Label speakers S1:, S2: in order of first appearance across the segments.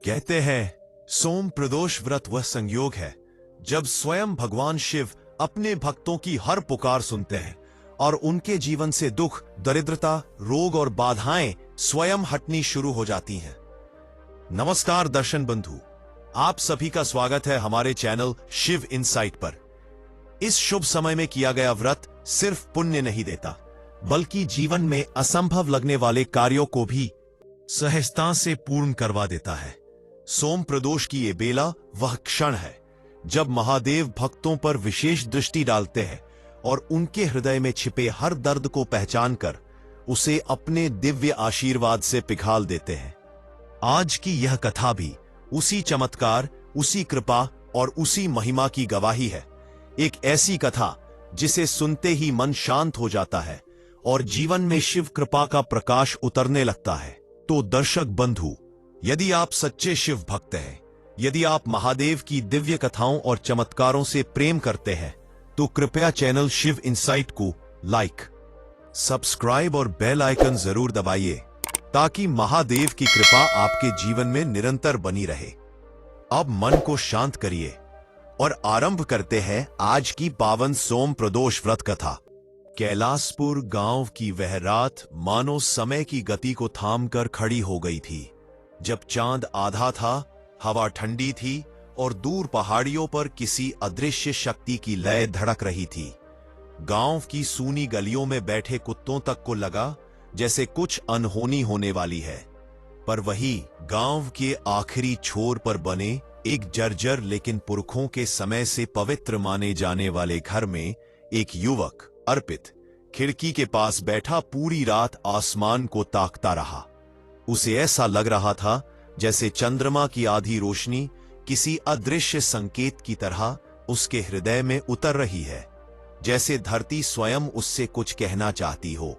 S1: कहते हैं सोम प्रदोष व्रत वह संयोग है जब स्वयं भगवान शिव अपने भक्तों की हर पुकार सुनते हैं और उनके जीवन से दुख, दरिद्रता, रोग और बाधाएं स्वयं हटनी शुरू हो जाती हैं। नमस्कार दर्शन बंधु, आप सभी का स्वागत है हमारे चैनल शिव इनसाइट पर। इस शुभ समय में किया गया व्रत सिर्फ पुण्य नहीं देता, बल्कि जीवन में असंभव लगने वाले कार्यों को भी सहजता से पूर्ण करवा देता है। सोम प्रदोष की ये बेला वह क्षण है जब महादेव भक्तों पर विशेष दृष्टि डालते हैं और उनके हृदय में छिपे हर दर्द को पहचान कर उसे अपने दिव्य आशीर्वाद से पिघाल देते हैं। आज की यह कथा भी उसी चमत्कार, उसी कृपा और उसी महिमा की गवाही है। एक ऐसी कथा जिसे सुनते ही मन शांत हो जाता है और जीवन में शिव कृपा का प्रकाश उतरने लगता है। तो दर्शक बंधु, यदि आप सच्चे शिव भक्त हैं, यदि आप महादेव की दिव्य कथाओं और चमत्कारों से प्रेम करते हैं, तो कृपया चैनल शिव इनसाइट को लाइक, सब्सक्राइब और बेल आइकन जरूर दबाइए ताकि महादेव की कृपा आपके जीवन में निरंतर बनी रहे। अब मन को शांत करिए और आरंभ करते हैं आज की पावन सोम प्रदोष व्रत कथा। कैलाशपुर गांव की वह रात मानो समय की गति को थामकर खड़ी हो गई थी। जब चांद आधा था, हवा ठंडी थी और दूर पहाड़ियों पर किसी अदृश्य शक्ति की लय धड़क रही थी। गांव की सूनी गलियों में बैठे कुत्तों तक को लगा जैसे कुछ अनहोनी होने वाली है। पर वही गांव के आखिरी छोर पर बने एक जर्जर लेकिन पुरखों के समय से पवित्र माने जाने वाले घर में एक युवक अर्पित खिड़की के पास बैठा पूरी रात आसमान को ताकता रहा। उसे ऐसा लग रहा था जैसे चंद्रमा की आधी रोशनी किसी अदृश्य संकेत की तरह उसके हृदय में उतर रही है, जैसे धरती स्वयं उससे कुछ कहना चाहती हो।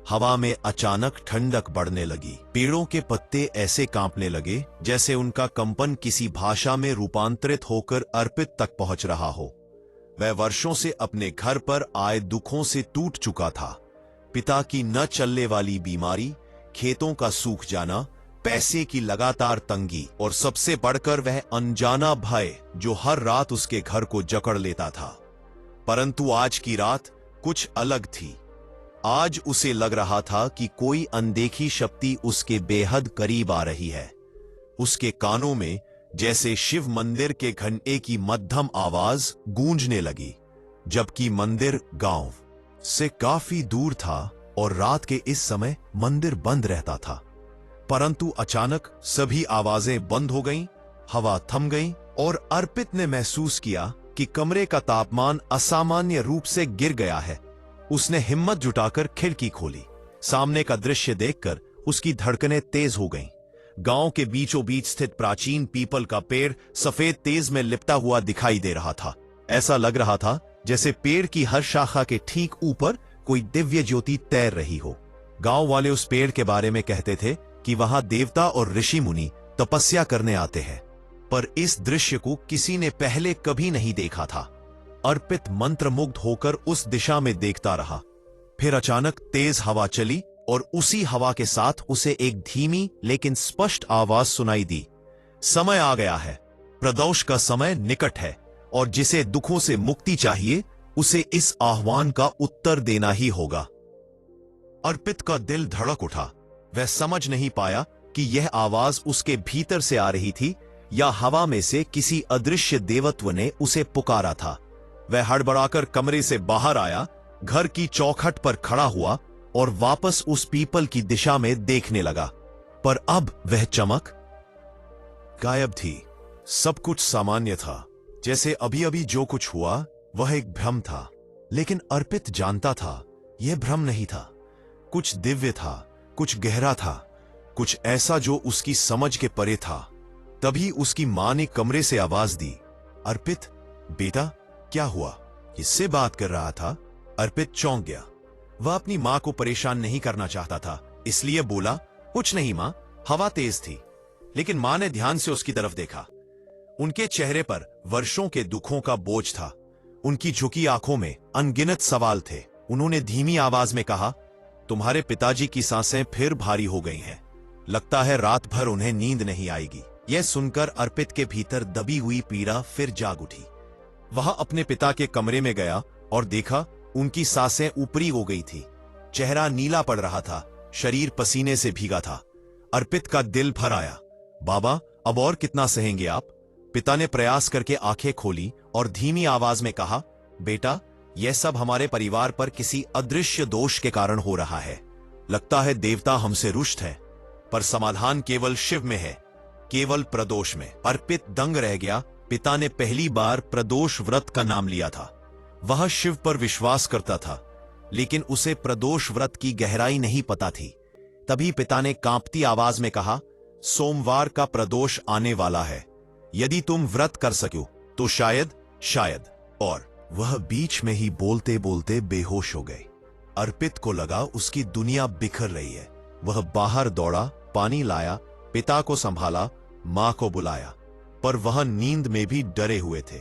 S1: हवा में अचानक ठंडक बढ़ने लगी। पेड़ों के पत्ते ऐसे कांपने लगे जैसे उनका कंपन किसी भाषा में रूपांतरित होकर अर्पित तक पहुंच रहा हो। वह वर्षों से अपने घर पर आए दुखों से टूट चुका था। पिता की न चलने वाली बीमारी, खेतों का सूख जाना, पैसे की लगातार तंगी और सबसे बढ़कर वह अनजाना भय जो हर रात उसके घर को जकड़ लेता था। परंतु आज की रात कुछ अलग थी। आज उसे लग रहा था कि कोई अनदेखी शक्ति उसके बेहद करीब आ रही है। उसके कानों में जैसे शिव मंदिर के घंटे की मध्यम आवाज गूंजने लगी, जबकि मंदिर गांव से काफी दूर था और रात के इस समय मंदिर बंद रहता था। परंतु अचानक सभी आवाजें बंद हो गईं, हवा थम गई और अर्पित ने महसूस किया कि कमरे का तापमान असामान्य रूप से गिर गया है। उसने हिम्मत जुटाकर खिड़की खोली। सामने का दृश्य देखकर उसकी धड़कनें तेज हो गईं। गांव के बीचों बीच स्थित प्राचीन पीपल का पेड़ सफेद तेज में लिपटा हुआ दिखाई दे रहा था। ऐसा लग रहा था जैसे पेड़ की हर शाखा के ठीक ऊपर कोई दिव्य ज्योति तैर रही हो। गांव वाले उस पेड़ के बारे में कहते थे कि वहां देवता और ऋषि मुनि तपस्या करने आते हैं, पर इस दृश्य को किसी ने पहले कभी नहीं देखा था। अर्पित मंत्रमुग्ध होकर उस दिशा में देखता रहा। फिर अचानक तेज हवा चली और उसी हवा के साथ उसे एक धीमी लेकिन स्पष्ट आवाज सुनाई दी। समय आ गया है, प्रदोष का समय निकट है और जिसे दुखों से मुक्ति चाहिए उसे इस आह्वान का उत्तर देना ही होगा। अर्पित का दिल धड़क उठा। वह समझ नहीं पाया कि यह आवाज उसके भीतर से आ रही थी या हवा में से किसी अदृश्य देवत्व ने उसे पुकारा था। वह हड़बड़ाकर कमरे से बाहर आया, घर की चौखट पर खड़ा हुआ और वापस उस पीपल की दिशा में देखने लगा। पर अब वह चमक गायब थी। सब कुछ सामान्य था, जैसे अभी अभी जो कुछ हुआ वह एक भ्रम था। लेकिन अर्पित जानता था यह भ्रम नहीं था। कुछ दिव्य था, कुछ गहरा था, कुछ ऐसा जो उसकी समझ के परे था। तभी उसकी मां ने कमरे से आवाज दी, अर्पित बेटा क्या हुआ? किससे बात कर रहा था? अर्पित चौंक गया। वह अपनी मां को परेशान नहीं करना चाहता था, इसलिए बोला, कुछ नहीं मां, हवा तेज थी। लेकिन मां ने ध्यान से उसकी तरफ देखा। उनके चेहरे पर वर्षों के दुखों का बोझ था। उनकी झुकी आंखों में अनगिनत सवाल थे। उन्होंने धीमी आवाज में कहा, तुम्हारे पिताजी की सांसें फिर भारी हो गई हैं। लगता है रात भर उन्हें नींद नहीं आएगी। यह सुनकर अर्पित के भीतर दबी हुई पीड़ा फिर जाग उठी। वह अपने पिता के कमरे में गया और देखा उनकी सांसें ऊपरी हो गई थी, चेहरा नीला पड़ रहा था, शरीर पसीने से भीगा था। अर्पित का दिल भर आया। बाबा, अब और कितना सहेंगे आप? पिता ने प्रयास करके आंखें खोली और धीमी आवाज में कहा, बेटा, यह सब हमारे परिवार पर किसी अदृश्य दोष के कारण हो रहा है। लगता है देवता हमसे रुष्ट है, पर समाधान केवल शिव में है, केवल प्रदोष में। अर्पित दंग रह गया। पिता ने पहली बार प्रदोष व्रत का नाम लिया था। वह शिव पर विश्वास करता था, लेकिन उसे प्रदोष व्रत की गहराई नहीं पता थी। तभी पिता ने कांपती आवाज में कहा, सोमवार का प्रदोष आने वाला है, यदि तुम व्रत कर सको तो शायद। और वह बीच में ही बोलते बोलते बेहोश हो गए। अर्पित को लगा उसकी दुनिया बिखर रही है। वह बाहर दौड़ा, पानी लाया, पिता को संभाला, मां को बुलाया, पर वह नींद में भी डरे हुए थे,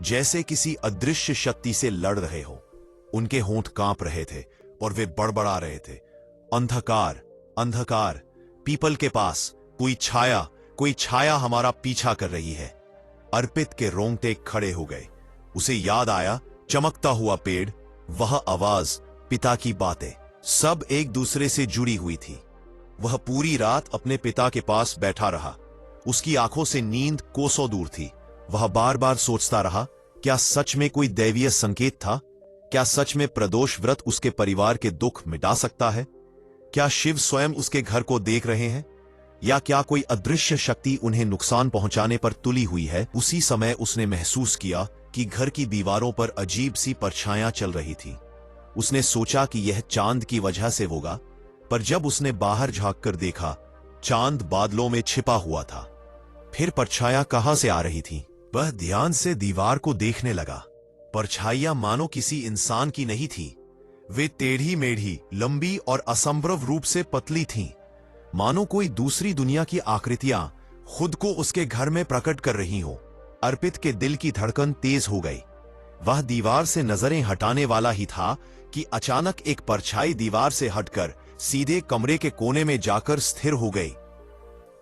S1: जैसे किसी अदृश्य शक्ति से लड़ रहे हो। उनके होंठ कांप रहे थे और वे बड़बड़ा रहे थे, अंधकार, अंधकार, पीपल के पास कोई छाया हमारा पीछा कर रही है। अर्पित के रोंगटे खड़े हो गए। उसे याद आया चमकता हुआ पेड़, वह आवाज, पिता की बातें, सब एक दूसरे से जुड़ी हुई थी। वह पूरी रात अपने पिता के पास बैठा रहा। उसकी आंखों से नींद कोसों दूर थी। वह बार बार सोचता रहा, क्या सच में कोई दैवीय संकेत था? क्या सच में प्रदोष व्रत उसके परिवार के दुख मिटा सकता है? क्या शिव स्वयं उसके घर को देख रहे हैं, या क्या कोई अदृश्य शक्ति उन्हें नुकसान पहुंचाने पर तुली हुई है? उसी समय उसने महसूस किया कि घर की दीवारों पर अजीब सी परछाइयां चल रही थी। उसने सोचा कि यह चांद की वजह से होगा, पर जब उसने बाहर झांककर देखा, चांद बादलों में छिपा हुआ था। फिर परछाइयां कहां से आ रही थीं? वह ध्यान से दीवार को देखने लगा। परछाइयां मानो किसी इंसान की नहीं थीं। वे टेढ़ी मेढ़ी, लंबी और असंभव रूप से पतली थीं, मानो कोई दूसरी दुनिया की आकृतियां खुद को उसके घर में प्रकट कर रही हो। अर्पित के दिल की धड़कन तेज हो गई। वह दीवार से नजरें हटाने वाला ही था कि अचानक एक परछाई दीवार से हटकर सीधे कमरे के कोने में जाकर स्थिर हो गई।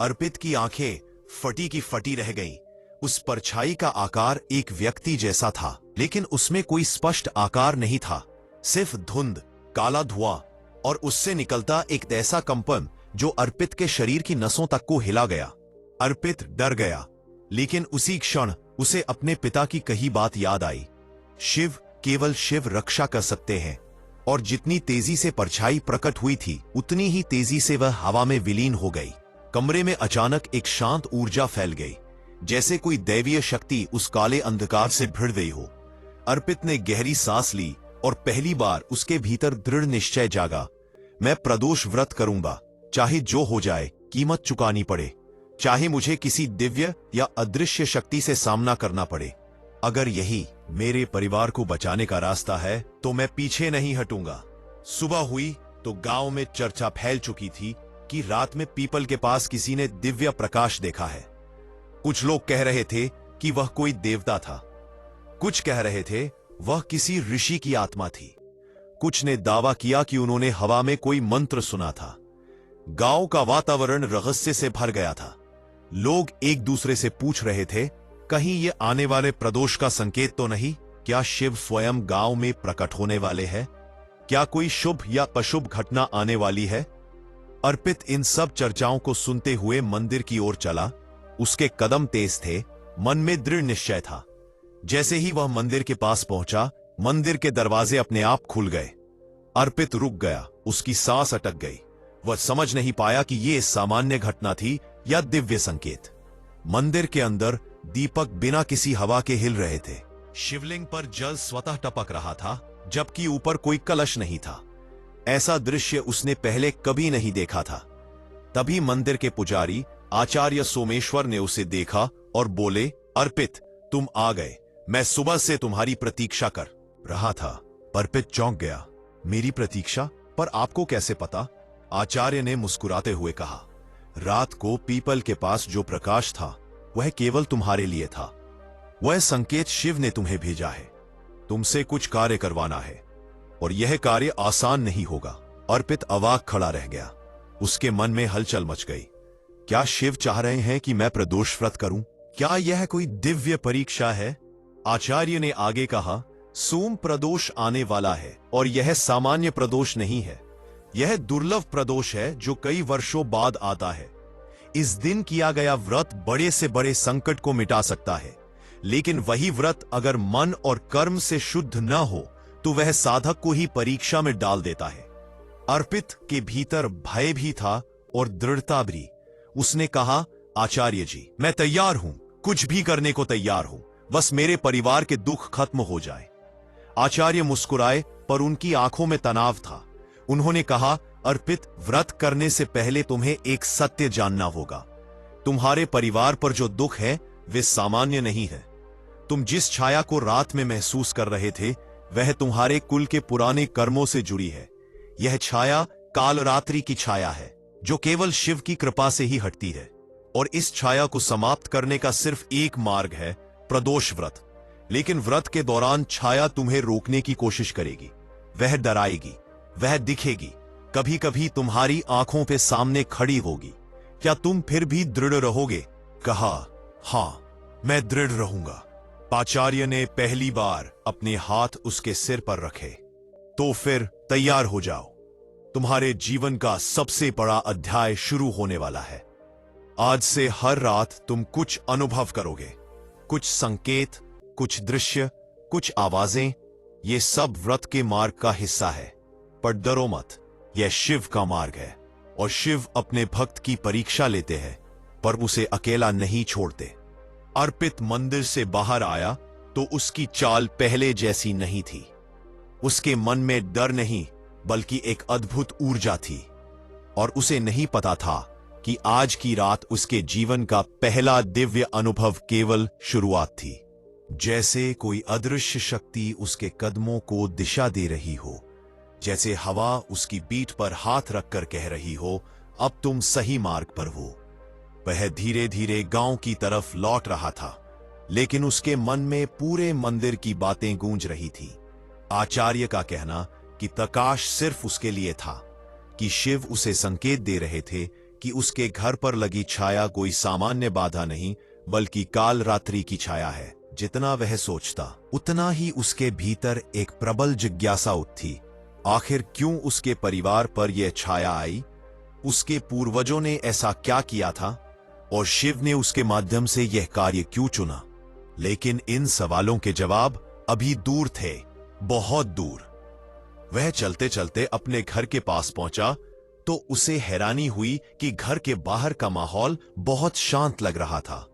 S1: अर्पित की आंखें फटी की फटी रह गईं। उस परछाई का आकार एक व्यक्ति जैसा था, लेकिन उसमें कोई स्पष्ट आकार नहीं था, सिर्फ धुंध, काला धुआं और उससे निकलता एक ऐसा कंपन जो अर्पित के शरीर की नसों तक को हिला गया। अर्पित डर गया, लेकिन उसी क्षण उसे अपने पिता की कही बात याद आई, केवल शिव रक्षा कर सकते हैं। और जितनी तेजी से परछाई प्रकट हुई थी, उतनी ही तेजी से वह हवा में विलीन हो गई। कमरे में अचानक एक शांत ऊर्जा फैल गई, जैसे कोई दैवीय शक्ति उस काले अंधकार से भिड़ गई हो। अर्पित ने गहरी सांस ली और पहली बार उसके भीतर दृढ़ निश्चय जागा, मैं प्रदोष व्रत करूंगा, चाहे जो हो जाए, कीमत चुकानी पड़े, चाहे मुझे किसी दिव्य या अदृश्य शक्ति से सामना करना पड़े। अगर यही मेरे परिवार को बचाने का रास्ता है तो मैं पीछे नहीं हटूंगा। सुबह हुई तो गांव में चर्चा फैल चुकी थी कि रात में पीपल के पास किसी ने दिव्य प्रकाश देखा है। कुछ लोग कह रहे थे कि वह कोई देवता था, कुछ कह रहे थे वह किसी ऋषि की आत्मा थी, कुछ ने दावा किया कि उन्होंने हवा में कोई मंत्र सुना था। गांव का वातावरण रहस्य से भर गया था। लोग एक दूसरे से पूछ रहे थे, कहीं ये आने वाले प्रदोष का संकेत तो नहीं? क्या शिव स्वयं गांव में प्रकट होने वाले हैं? क्या कोई शुभ या अशुभ घटना आने वाली है? अर्पित इन सब चर्चाओं को सुनते हुए मंदिर की ओर चला। उसके कदम तेज थे, मन में दृढ़ निश्चय था। जैसे ही वह मंदिर के पास पहुंचा, मंदिर के दरवाजे अपने आप खुल गए। अर्पित रुक गया, उसकी सांस अटक गई। वह समझ नहीं पाया कि यह सामान्य घटना थी या दिव्य संकेत। मंदिर के अंदर दीपक बिना किसी हवा के हिल रहे थे। शिवलिंग पर जल स्वतः टपक रहा था, जबकि ऊपर कोई कलश नहीं था। ऐसा दृश्य उसने पहले कभी नहीं देखा था। तभी मंदिर के पुजारी आचार्य सोमेश्वर ने उसे देखा और बोले, अर्पित, तुम आ गए। मैं सुबह से तुम्हारी प्रतीक्षा कर रहा था। अर्पित चौंक गया, मेरी प्रतीक्षा? पर आपको कैसे पता? आचार्य ने मुस्कुराते हुए कहा, रात को पीपल के पास जो प्रकाश था वह केवल तुम्हारे लिए था। वह संकेत शिव ने तुम्हें भेजा है। तुमसे कुछ कार्य करवाना है और यह कार्य आसान नहीं होगा। अर्पित अवाक खड़ा रह गया। उसके मन में हलचल मच गई। क्या शिव चाह रहे हैं कि मैं प्रदोष व्रत करूं? क्या यह कोई दिव्य परीक्षा है? आचार्य ने आगे कहा, सोम प्रदोष आने वाला है और यह सामान्य प्रदोष नहीं है। यह दुर्लभ प्रदोष है जो कई वर्षों बाद आता है। इस दिन किया गया व्रत बड़े से बड़े संकट को मिटा सकता है, लेकिन वही व्रत अगर मन और कर्म से शुद्ध न हो तो वह साधक को ही परीक्षा में डाल देता है। अर्पित के भीतर भय भी था और दृढ़ता भी। उसने कहा, आचार्य जी, मैं तैयार हूं, कुछ भी करने को तैयार हूं, बस मेरे परिवार के दुख खत्म हो जाए। आचार्य मुस्कुराए, पर उनकी आंखों में तनाव था। उन्होंने कहा, अर्पित, व्रत करने से पहले तुम्हें एक सत्य जानना होगा। तुम्हारे परिवार पर जो दुख है वे सामान्य नहीं है। तुम जिस छाया को रात में महसूस कर रहे थे वह तुम्हारे कुल के पुराने कर्मों से जुड़ी है। यह छाया कालरात्रि की छाया है जो केवल शिव की कृपा से ही हटती है, और इस छाया को समाप्त करने का सिर्फ एक मार्ग है, प्रदोष व्रत। लेकिन व्रत के दौरान छाया तुम्हें रोकने की कोशिश करेगी। वह डराएगी, वह दिखेगी, कभी कभी तुम्हारी आंखों पे सामने खड़ी होगी। क्या तुम फिर भी दृढ़ रहोगे? कहा, हां, मैं दृढ़ रहूंगा। आचार्य ने पहली बार अपने हाथ उसके सिर पर रखे। तो फिर तैयार हो जाओ, तुम्हारे जीवन का सबसे बड़ा अध्याय शुरू होने वाला है। आज से हर रात तुम कुछ अनुभव करोगे, कुछ संकेत, कुछ दृश्य, कुछ आवाजें। ये सब व्रत के मार्ग का हिस्सा है। पर डरो मत, यह शिव का मार्ग है, और शिव अपने भक्त की परीक्षा लेते हैं पर उसे अकेला नहीं छोड़ते। अर्पित मंदिर से बाहर आया तो उसकी चाल पहले जैसी नहीं थी। उसके मन में डर नहीं बल्कि एक अद्भुत ऊर्जा थी, और उसे नहीं पता था कि आज की रात उसके जीवन का पहला दिव्य अनुभव केवल शुरुआत थी। जैसे कोई अदृश्य शक्ति उसके कदमों को दिशा दे रही हो, जैसे हवा उसकी पीठ पर हाथ रखकर कह रही हो, अब तुम सही मार्ग पर हो। वह धीरे धीरे गांव की तरफ लौट रहा था, लेकिन उसके मन में पूरे मंदिर की बातें गूंज रही थी। आचार्य का कहना कि प्रकाश सिर्फ उसके लिए था, कि शिव उसे संकेत दे रहे थे कि उसके घर पर लगी छाया कोई सामान्य बाधा नहीं बल्कि काल रात्रि की छाया है। जितना वह सोचता उतना ही उसके भीतर एक प्रबल जिज्ञासा उठी। आखिर क्यों उसके परिवार पर यह छाया आई? उसके पूर्वजों ने ऐसा क्या किया था और शिव ने उसके माध्यम से यह कार्य क्यों चुना? लेकिन इन सवालों के जवाब अभी दूर थे, बहुत दूर। वह चलते चलते अपने घर के पास पहुंचा तो उसे हैरानी हुई कि घर के बाहर का माहौल बहुत शांत लग रहा था।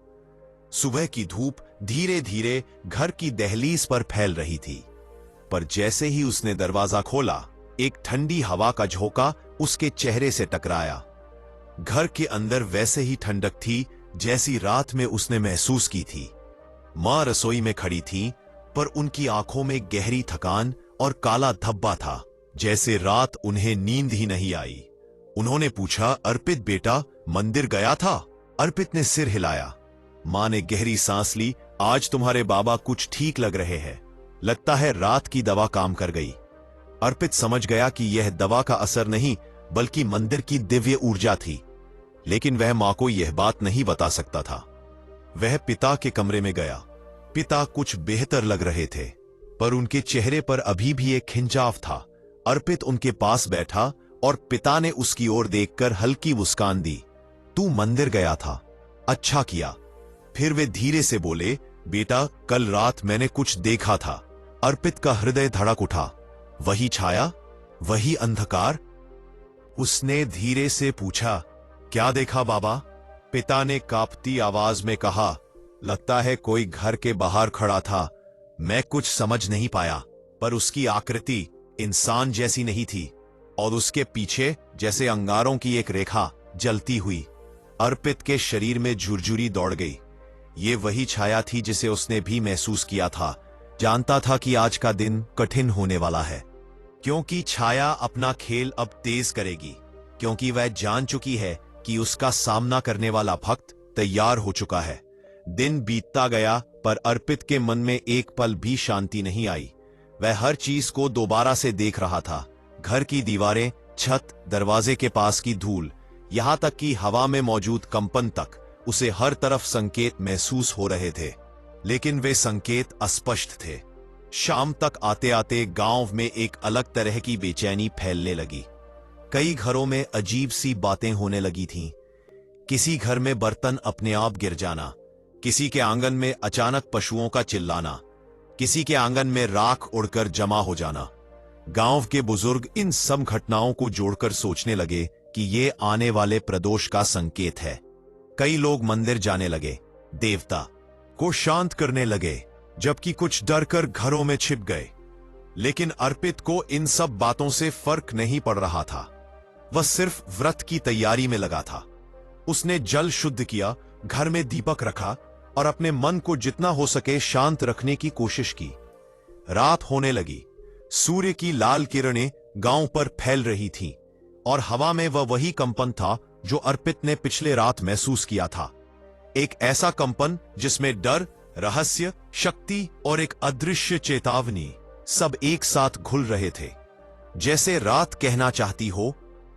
S1: सुबह की धूप धीरे धीरे घर की दहलीज पर फैल रही थी, पर जैसे ही उसने दरवाजा खोला, एक ठंडी हवा का झोंका उसके चेहरे से टकराया। घर के अंदर वैसे ही ठंडक थी जैसी रात में उसने महसूस की थी। मां रसोई में खड़ी थी, पर उनकी आंखों में गहरी थकान और काला धब्बा था, जैसे रात उन्हें नींद ही नहीं आई। उन्होंने पूछा, अर्पित बेटा, मंदिर गया था? अर्पित ने सिर हिलाया। मां ने गहरी सांस ली। आज तुम्हारे बाबा कुछ ठीक लग रहे हैं, लगता है रात की दवा काम कर गई। अर्पित समझ गया कि यह दवा का असर नहीं बल्कि मंदिर की दिव्य ऊर्जा थी, लेकिन वह मां को यह बात नहीं बता सकता था। वह पिता के कमरे में गया। पिता कुछ बेहतर लग रहे थे, पर उनके चेहरे पर अभी भी एक खिंचाव था। अर्पित उनके पास बैठा और पिता ने उसकी ओर देखकर हल्की मुस्कान दी। तू मंदिर गया था, अच्छा किया। फिर वे धीरे से बोले, बेटा, कल रात मैंने कुछ देखा था। अर्पित का हृदय धड़क उठा। वही छाया, वही अंधकार? उसने धीरे से पूछा, क्या देखा बाबा? पिता ने कांपती आवाज में कहा, लगता है कोई घर के बाहर खड़ा था। मैं कुछ समझ नहीं पाया, पर उसकी आकृति इंसान जैसी नहीं थी, और उसके पीछे जैसे अंगारों की एक रेखा जलती हुई। अर्पित के शरीर में झुरझुरी दौड़ गई। ये वही छाया थी जिसे उसने भी महसूस किया था। जानता था कि आज का दिन कठिन होने वाला है, क्योंकि छाया अपना खेल अब तेज करेगी, क्योंकि वह जान चुकी है कि उसका सामना करने वाला भक्त तैयार हो चुका है। दिन बीतता गया, पर अर्पित के मन में एक पल भी शांति नहीं आई। वह हर चीज को दोबारा से देख रहा था। घर की दीवारें, छत, दरवाजे के पास की धूल, यहां तक कि हवा में मौजूद कंपन तक उसे हर तरफ संकेत महसूस हो रहे थे, लेकिन वे संकेत अस्पष्ट थे। शाम तक आते आते गांव में एक अलग तरह की बेचैनी फैलने लगी। कई घरों में अजीब सी बातें होने लगी थीं। किसी घर में बर्तन अपने आप गिर जाना, किसी के आंगन में अचानक पशुओं का चिल्लाना, किसी के आंगन में राख उड़कर जमा हो जाना। गांव के बुजुर्ग इन सब घटनाओं को जोड़कर सोचने लगे कि ये आने वाले प्रदोष का संकेत है। कई लोग मंदिर जाने लगे, देवता को शांत करने लगे, जबकि कुछ डरकर घरों में छिप गए। लेकिन अर्पित को इन सब बातों से फर्क नहीं पड़ रहा था। वह सिर्फ व्रत की तैयारी में लगा था। उसने जल शुद्ध किया, घर में दीपक रखा और अपने मन को जितना हो सके शांत रखने की कोशिश की। रात होने लगी। सूर्य की लाल किरणें गांव पर फैल रही थीं और हवा में वही कंपन था जो अर्पित ने पिछले रात महसूस किया था। एक ऐसा कंपन जिसमें डर, रहस्य, शक्ति और एक अदृश्य चेतावनी सब एक साथ घुल रहे थे। जैसे रात कहना चाहती हो,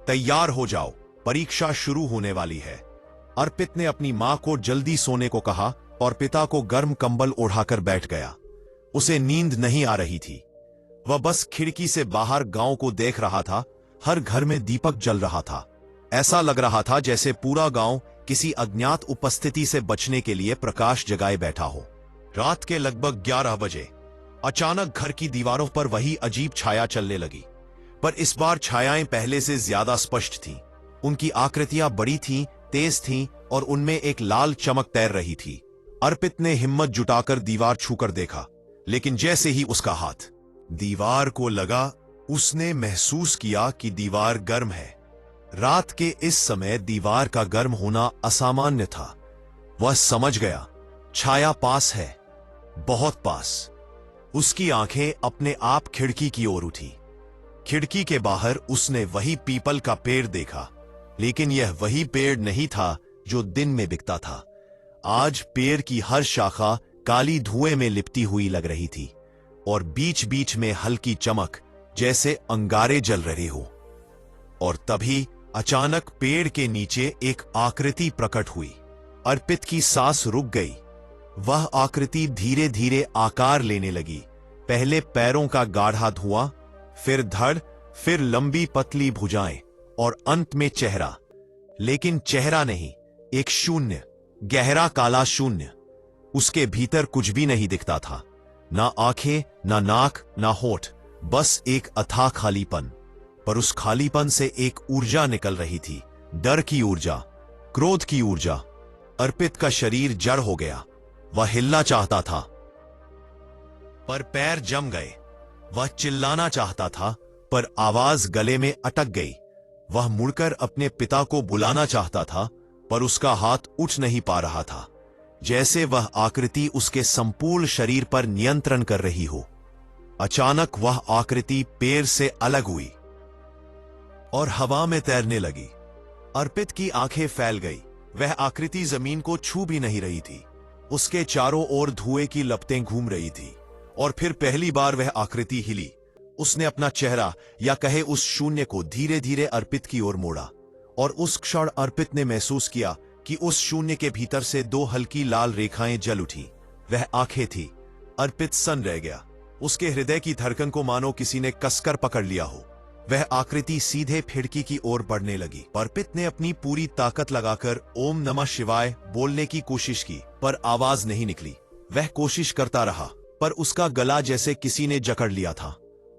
S1: तैयार हो जाओ, परीक्षा शुरू होने वाली है। अर्पित ने अपनी मां को जल्दी सोने को कहा और पिता को गर्म कंबल ओढ़ाकर बैठ गया। उसे नींद नहीं आ रही थी। वह बस खिड़की से बाहर गांव को देख रहा था। हर घर में दीपक जल रहा था। ऐसा लग रहा था जैसे पूरा गांव किसी अज्ञात उपस्थिति से बचने के लिए प्रकाश जगाए बैठा हो। रात के लगभग 11 बजे अचानक घर की दीवारों पर वही अजीब छाया चलने लगी, पर इस बार छायाएं पहले से ज्यादा स्पष्ट थीं। उनकी आकृतियां बड़ी थीं, तेज थीं और उनमें एक लाल चमक तैर रही थी। अर्पित ने हिम्मत जुटाकर दीवार छूकर देखा, लेकिन जैसे ही उसका हाथ दीवार को लगा, उसने महसूस किया कि दीवार गर्म है। रात के इस समय दीवार का गर्म होना असामान्य था। वह समझ गया, छाया पास है, बहुत पास। उसकी आंखें अपने आप खिड़की की ओर उठी। खिड़की के बाहर उसने वही पीपल का पेड़ देखा, लेकिन यह वही पेड़ नहीं था जो दिन में बिकता था। आज पेड़ की हर शाखा काली धुएं में लिपटी हुई लग रही थी और बीच बीच में हल्की चमक, जैसे अंगारे जल रहे हो। और तभी अचानक पेड़ के नीचे एक आकृति प्रकट हुई। अर्पित की सांस रुक गई। वह आकृति धीरे धीरे आकार लेने लगी। पहले पैरों का गाढ़ा धुआं, फिर धड़, फिर लंबी पतली भुजाएं और अंत में चेहरा। लेकिन चेहरा नहीं, एक शून्य, गहरा काला शून्य। उसके भीतर कुछ भी नहीं दिखता था, ना आंखें, ना नाक, ना होठ, बस एक अथाह खालीपन। पर उस खालीपन से एक ऊर्जा निकल रही थी, डर की ऊर्जा, क्रोध की ऊर्जा। अर्पित का शरीर जड़ हो गया। वह हिलना चाहता था, पर पैर जम गए। वह चिल्लाना चाहता था, पर आवाज गले में अटक गई। वह मुड़कर अपने पिता को बुलाना चाहता था, पर उसका हाथ उठ नहीं पा रहा था, जैसे वह आकृति उसके संपूर्ण शरीर पर नियंत्रण कर रही हो। अचानक वह आकृति पेड़ से अलग हुई और हवा में तैरने लगी। अर्पित की आंखें फैल गई। वह आकृति जमीन को छू भी नहीं रही थी। उसके चारों ओर धुएं की लपटें घूम रही थी और फिर पहली बार वह आकृति हिली। उसने अपना चेहरा, या कहे उस शून्य को, धीरे धीरे अर्पित की ओर मोड़ा और उस क्षण अर्पित ने महसूस किया कि उस शून्य के भीतर से दो हल्की लाल रेखाएं जल उठी। वह आंखें थी। अर्पित सन्न रह गया। उसके हृदय की धड़कन को मानो किसी ने कसकर पकड़ लिया हो। वह आकृति सीधे खिड़की की ओर बढ़ने लगी। अर्पित ने अपनी पूरी ताकत लगाकर ओम नमः शिवाय बोलने की कोशिश की, पर आवाज नहीं निकली। वह कोशिश करता रहा, पर उसका गला जैसे किसी ने जकड़ लिया था।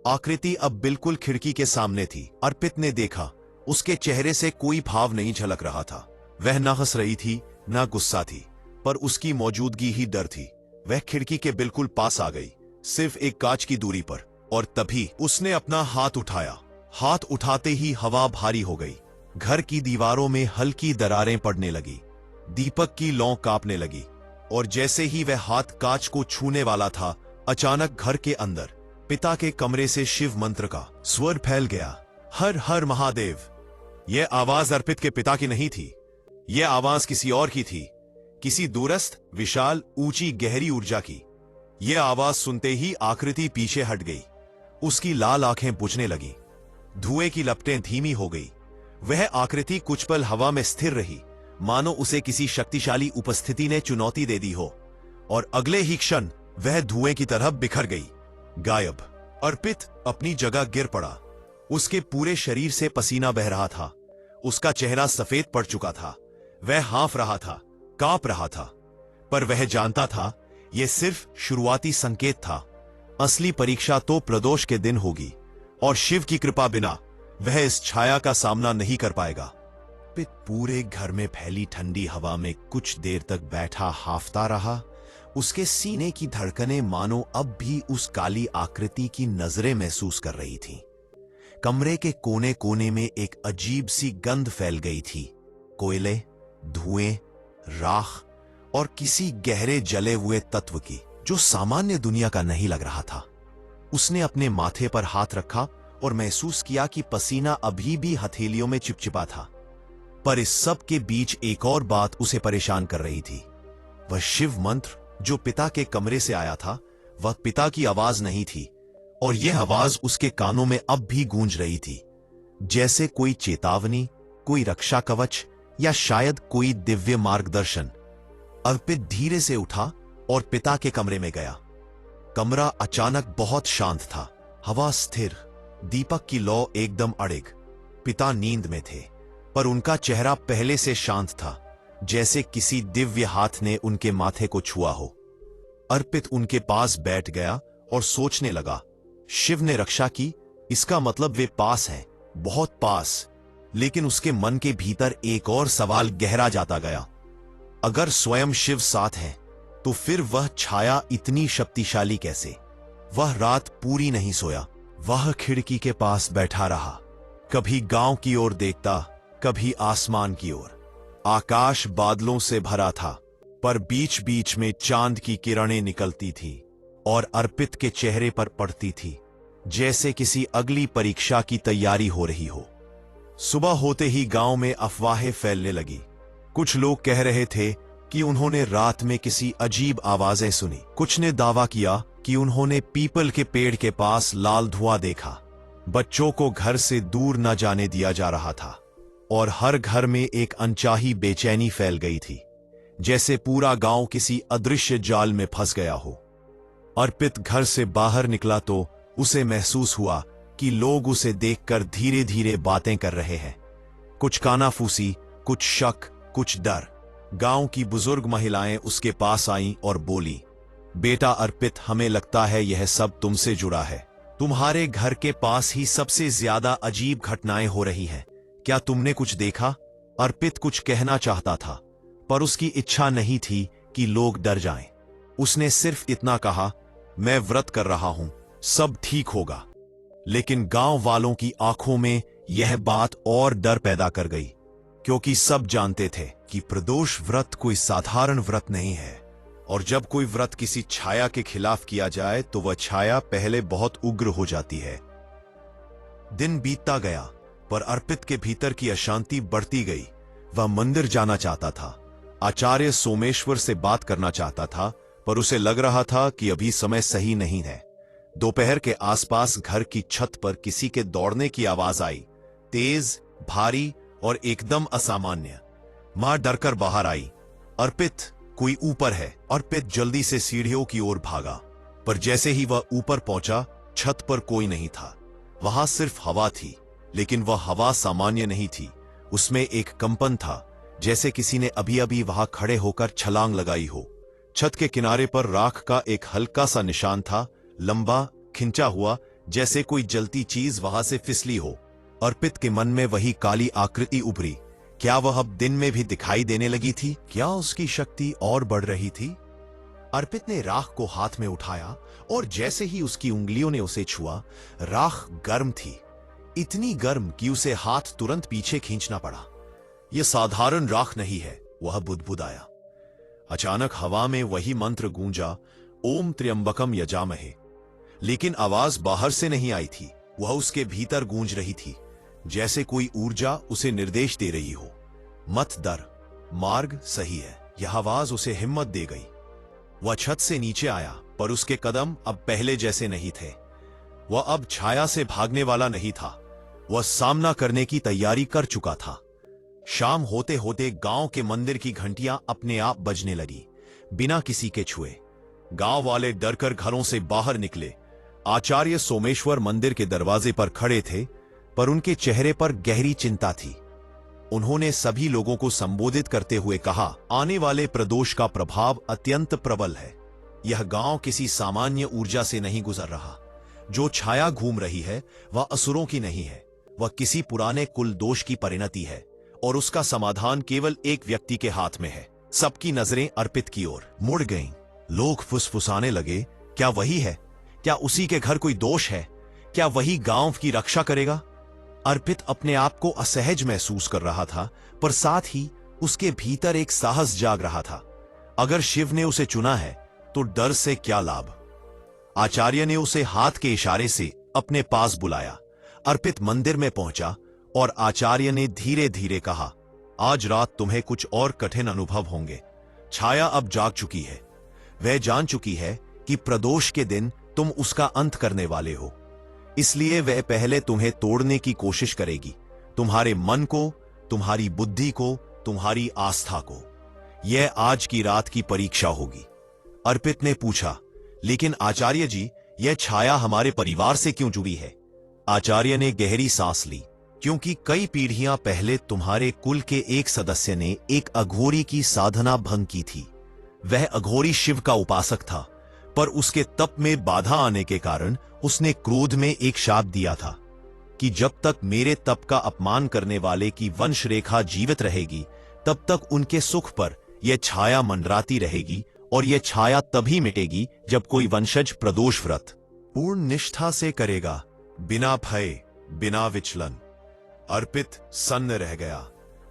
S1: आकृति अब बिल्कुल खिड़की के सामने थी। अर्पित ने देखा, उसके चेहरे से कोई भाव नहीं झलक रहा था। वह न हंस रही थी, न गुस्सा थी, पर उसकी मौजूदगी ही डर थी। वह खिड़की के बिल्कुल पास आ गई, सिर्फ एक कांच की दूरी पर, और तभी उसने अपना हाथ उठाया। हाथ उठाते ही हवा भारी हो गई। घर की दीवारों में हल्की दरारें पड़ने लगी। दीपक की लौ कांपने लगी और जैसे ही वह हाथ कांच को छूने वाला था, अचानक घर के अंदर पिता के कमरे से शिव मंत्र का स्वर फैल गया। हर हर महादेव। यह आवाज अर्पित के पिता की नहीं थी। यह आवाज किसी और की थी, किसी दूरस्थ, विशाल, ऊंची, गहरी ऊर्जा की। यह आवाज सुनते ही आकृति पीछे हट गई। उसकी लाल आंखें बुझने लगी। धुएं की लपटें धीमी हो गई। वह आकृति कुछ पल हवा में स्थिर रही, मानो उसे किसी शक्तिशाली उपस्थिति ने चुनौती दे दी हो, और अगले ही क्षण वह धुएं की तरह बिखर गई, गायब। अर्पित अपनी जगह गिर पड़ा। उसके पूरे शरीर से पसीना बह रहा था। उसका चेहरा सफेद पड़ चुका था। वह हाँफ रहा था, कांप रहा था, पर वह जानता था यह सिर्फ शुरुआती संकेत था। असली परीक्षा तो प्रदोष के दिन होगी, और शिव की कृपा बिना वह इस छाया का सामना नहीं कर पाएगा। अर्पित पूरे घर में फैली ठंडी हवा में कुछ देर तक बैठा हाफता रहा। उसके सीने की धड़कनें मानो अब भी उस काली आकृति की नजरें महसूस कर रही थीं। कमरे के कोने कोने में एक अजीब सी गंध फैल गई थी, कोयले, धुएं, राख और किसी गहरे जले हुए तत्व की, जो सामान्य दुनिया का नहीं लग रहा था। उसने अपने माथे पर हाथ रखा और महसूस किया कि पसीना अभी भी हथेलियों में चिपचिपा था। पर इस सब के बीच एक और बात उसे परेशान कर रही थी। वह शिव मंत्र जो पिता के कमरे से आया था, वह पिता की आवाज नहीं थी, और यह आवाज उसके कानों में अब भी गूंज रही थी, जैसे कोई चेतावनी, कोई रक्षा कवच, या शायद कोई दिव्य मार्गदर्शन। अर्पित धीरे से उठा और पिता के कमरे में गया। कमरा अचानक बहुत शांत था, हवा स्थिर, दीपक की लौ एकदम अड़िग। पिता नींद में थे, पर उनका चेहरा पहले से शांत था, जैसे किसी दिव्य हाथ ने उनके माथे को छुआ हो। अर्पित उनके पास बैठ गया और सोचने लगा, शिव ने रक्षा की, इसका मतलब वे पास हैं, बहुत पास। लेकिन उसके मन के भीतर एक और सवाल गहरा जाता गया। अगर स्वयं शिव साथ हैं, तो फिर वह छाया इतनी शक्तिशाली कैसे? वह रात पूरी नहीं सोया। वह खिड़की के पास बैठा रहा, कभी गांव की ओर देखता, कभी आसमान की ओर। आकाश बादलों से भरा था, पर बीच बीच में चांद की किरणें निकलती थी और अर्पित के चेहरे पर पड़ती थी, जैसे किसी अगली परीक्षा की तैयारी हो रही हो। सुबह होते ही गांव में अफवाहें फैलने लगी। कुछ लोग कह रहे थे कि उन्होंने रात में किसी अजीब आवाजें सुनी। कुछ ने दावा किया कि उन्होंने पीपल के पेड़ के पास लाल धुआं देखा। बच्चों को घर से दूर न जाने दिया जा रहा था, और हर घर में एक अनचाही बेचैनी फैल गई थी, जैसे पूरा गांव किसी अदृश्य जाल में फंस गया हो। अर्पित घर से बाहर निकला तो उसे महसूस हुआ कि लोग उसे देखकर धीरे धीरे बातें कर रहे हैं। कुछ कानाफूसी, कुछ शक, कुछ डर। गांव की बुजुर्ग महिलाएं उसके पास आईं और बोली, बेटा अर्पित, हमें लगता है यह सब तुमसे जुड़ा है। तुम्हारे घर के पास ही सबसे ज्यादा अजीब घटनाएं हो रही हैं। क्या तुमने कुछ देखा? अर्पित कुछ कहना चाहता था, पर उसकी इच्छा नहीं थी कि लोग डर जाएं। उसने सिर्फ इतना कहा, मैं व्रत कर रहा हूं, सब ठीक होगा। लेकिन गांव वालों की आंखों में यह बात और डर पैदा कर गई, क्योंकि सब जानते थे कि प्रदोष व्रत कोई साधारण व्रत नहीं है, और जब कोई व्रत किसी छाया के खिलाफ किया जाए तो वह छाया पहले बहुत उग्र हो जाती है। दिन बीतता गया, पर अर्पित के भीतर की अशांति बढ़ती गई। वह मंदिर जाना चाहता था, आचार्य सोमेश्वर से बात करना चाहता था, पर उसे लग रहा था कि अभी समय सही नहीं है। दोपहर के आसपास घर की छत पर किसी के दौड़ने की आवाज आई, तेज, भारी और एकदम असामान्य। मां डरकर बाहर आई, अर्पित, कोई ऊपर है। अर्पित जल्दी से सीढ़ियों की ओर भागा, पर जैसे ही वह ऊपर पहुंचा, छत पर कोई नहीं था। वहां सिर्फ हवा थी, लेकिन वह हवा सामान्य नहीं थी। उसमें एक कंपन था, जैसे किसी ने अभी अभी वहां खड़े होकर छलांग लगाई हो। छत के किनारे पर राख का एक हल्का सा निशान था, लंबा, खिंचा हुआ, जैसे कोई जलती चीज वहां से फिसली हो। अर्पित के मन में वही काली आकृति उभरी। क्या वह अब दिन में भी दिखाई देने लगी थी? क्या उसकी शक्ति और बढ़ रही थी? अर्पित ने राख को हाथ में उठाया, और जैसे ही उसकी उंगलियों ने उसे छुआ, राख गर्म थी, इतनी गर्म कि उसे हाथ तुरंत पीछे खींचना पड़ा। यह साधारण राख नहीं है, वह बुदबुदाया। अचानक हवा में वही मंत्र गूंजा, ओम त्र्यंबकम यजामहे। लेकिन आवाज बाहर से नहीं आई थी, वह उसके भीतर गूंज रही थी, जैसे कोई ऊर्जा उसे निर्देश दे रही हो। मत डर, मार्ग सही है। यह आवाज उसे हिम्मत दे गई। वह छत से नीचे आया, पर उसके कदम अब पहले जैसे नहीं थे। वह अब छाया से भागने वाला नहीं था, वह सामना करने की तैयारी कर चुका था। शाम होते होते गांव के मंदिर की घंटियां अपने आप बजने लगी, बिना किसी के छुए। गांव वाले डरकर घरों से बाहर निकले। आचार्य सोमेश्वर मंदिर के दरवाजे पर खड़े थे, पर उनके चेहरे पर गहरी चिंता थी। उन्होंने सभी लोगों को संबोधित करते हुए कहा, आने वाले प्रदोष का प्रभाव अत्यंत प्रबल है। यह गांव किसी सामान्य ऊर्जा से नहीं गुजर रहा। जो छाया घूम रही है वह असुरों की नहीं है, वह किसी पुराने कुल दोष की परिणति है, और उसका समाधान केवल एक व्यक्ति के हाथ में है। सबकी नजरें अर्पित की ओर मुड़ गईं। लोग फुसफुसाने लगे, क्या वही है? क्या उसी के घर कोई दोष है? क्या वही गांव की रक्षा करेगा? अर्पित अपने आप को असहज महसूस कर रहा था, पर साथ ही उसके भीतर एक साहस जाग रहा था। अगर शिव ने उसे चुना है तो डर से क्या लाभ? आचार्य ने उसे हाथ के इशारे से अपने पास बुलाया। अर्पित मंदिर में पहुंचा और आचार्य ने धीरे धीरे कहा, आज रात तुम्हें कुछ और कठिन अनुभव होंगे। छाया अब जाग चुकी है। वह जान चुकी है कि प्रदोष के दिन तुम उसका अंत करने वाले हो। इसलिए वह पहले तुम्हें तोड़ने की कोशिश करेगी, तुम्हारे मन को, तुम्हारी बुद्धि को, तुम्हारी आस्था को। यह आज की रात की परीक्षा होगी। अर्पित ने पूछा, लेकिन आचार्य जी, यह छाया हमारे परिवार से क्यों जुड़ी है? आचार्य ने गहरी सांस ली, क्योंकि कई पीढ़ियां पहले तुम्हारे कुल के एक सदस्य ने एक अघोरी की साधना भंग की थी। वह अघोरी शिव का उपासक था, पर उसके तप में बाधा आने के कारण उसने क्रोध में एक शाप दिया था कि जब तक मेरे तप का अपमान करने वाले की वंश रेखा जीवित रहेगी, तब तक उनके सुख पर यह छाया मंडराती रहेगी, और यह छाया तभी मिटेगी जब कोई वंशज प्रदोष व्रत पूर्ण निष्ठा से करेगा, बिना भय, बिना विचलन। अर्पित सन्न रह गया।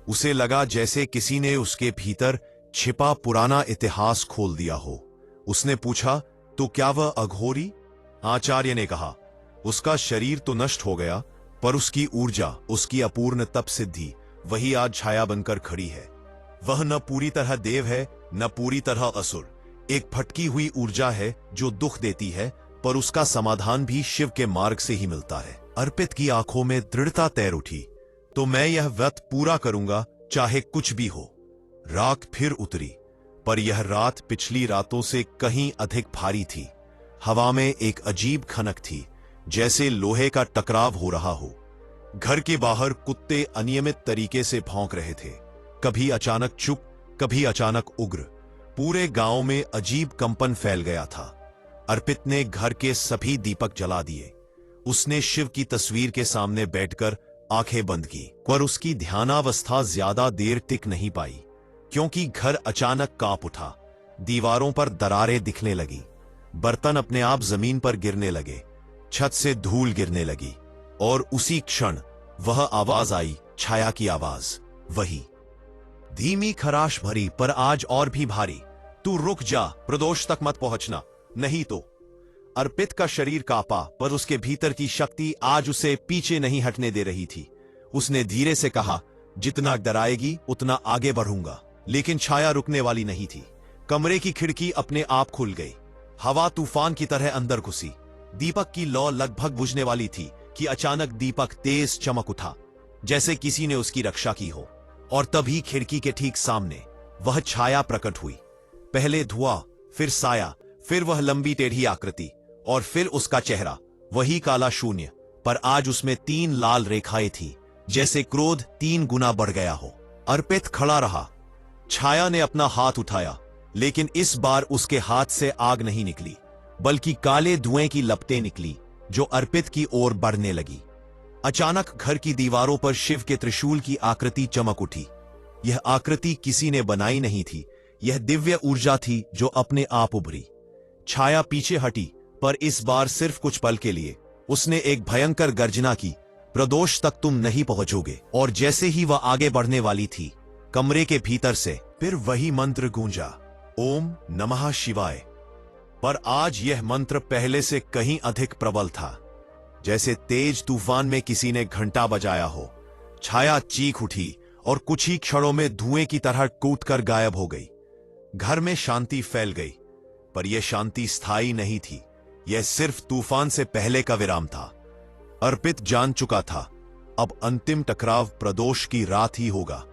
S1: उसे लगा जैसे किसी ने उसके भीतर छिपा पुराना इतिहास खोल दिया हो। उसने पूछा, तो क्या वह अघोरी? आचार्य ने कहा, उसका शरीर तो नष्ट हो गया, पर उसकी ऊर्जा, उसकी अपूर्ण तप सिद्धि, वही आज छाया बनकर खड़ी है। वह न पूरी तरह देव है, न पूरी तरह असुर। एक भटकी हुई ऊर्जा है जो दुख देती है, पर उसका समाधान भी शिव के मार्ग से ही मिलता है। अर्पित की आंखों में दृढ़ता तैर उठी, तो मैं यह व्रत पूरा करूंगा, चाहे कुछ भी हो। रात फिर उतरी, पर यह रात पिछली रातों से कहीं अधिक भारी थी। हवा में एक अजीब खनक थी, जैसे लोहे का टकराव हो रहा हो। घर के बाहर कुत्ते अनियमित तरीके से भौंक रहे थे, कभी अचानक चुप, कभी अचानक उग्र। पूरे गांव में अजीब कंपन फैल गया था। अर्पित ने घर के सभी दीपक जला दिए। उसने शिव की तस्वीर के सामने बैठकर आंखें बंद की, पर उसकी ध्यानावस्था ज्यादा देर टिक नहीं पाई, क्योंकि घर अचानक कांप उठा। दीवारों पर दरारें दिखने लगी, बर्तन अपने आप जमीन पर गिरने लगे, छत से धूल गिरने लगी, और उसी क्षण वह आवाज आई, छाया की आवाज, वही धीमी, खराश भरी, पर आज और भी भारी। तू रुक जा, प्रदोष तक मत पहुंचना, नहीं तो। अर्पित का शरीर कांपा, पर उसके भीतर की शक्ति आज उसे पीछे नहीं हटने दे रही थी। उसने धीरे से कहा, जितना डराएगी उतना आगे बढ़ूंगा। लेकिन छाया रुकने वाली नहीं थी। कमरे की खिड़की अपने आप खुल गई। हवा तूफान की तरह अंदर घुसी। दीपक की लौ लगभग बुझने वाली थी कि अचानक दीपक तेज चमक उठा, जैसे किसी ने उसकी रक्षा की हो। और तभी खिड़की के ठीक सामने वह छाया प्रकट हुई। पहले धुआं, फिर साया, फिर वह लंबी टेढ़ी आकृति, और फिर उसका चेहरा, वही काला शून्य, पर आज उसमें 3 लाल रेखाएं थी, जैसे क्रोध 3 गुना बढ़ गया हो। अर्पित खड़ा रहा। छाया ने अपना हाथ उठाया, लेकिन इस बार उसके हाथ से आग नहीं निकली, बल्कि काले धुएं की लपटें निकली, जो अर्पित की ओर बढ़ने लगी। अचानक घर की दीवारों पर शिव के त्रिशूल की आकृति चमक उठी। यह आकृति किसी ने बनाई नहीं थी, यह दिव्य ऊर्जा थी जो अपने आप उभरी। छाया पीछे हटी, पर इस बार सिर्फ कुछ पल के लिए। उसने एक भयंकर गर्जना की, प्रदोष तक तुम नहीं पहुंचोगे। और जैसे ही वह आगे बढ़ने वाली थी, कमरे के भीतर से फिर वही मंत्र गूंजा, ओम नमः शिवाय। पर आज यह मंत्र पहले से कहीं अधिक प्रबल था, जैसे तेज तूफान में किसी ने घंटा बजाया हो। छाया चीख उठी और कुछ ही क्षणों में धुएं की तरह कूदकर गायब हो गई। घर में शांति फैल गई, पर यह शांति स्थायी नहीं थी। यह सिर्फ तूफान से पहले का विराम था। अर्पित जान चुका था, अब अंतिम टकराव प्रदोष की रात ही होगा।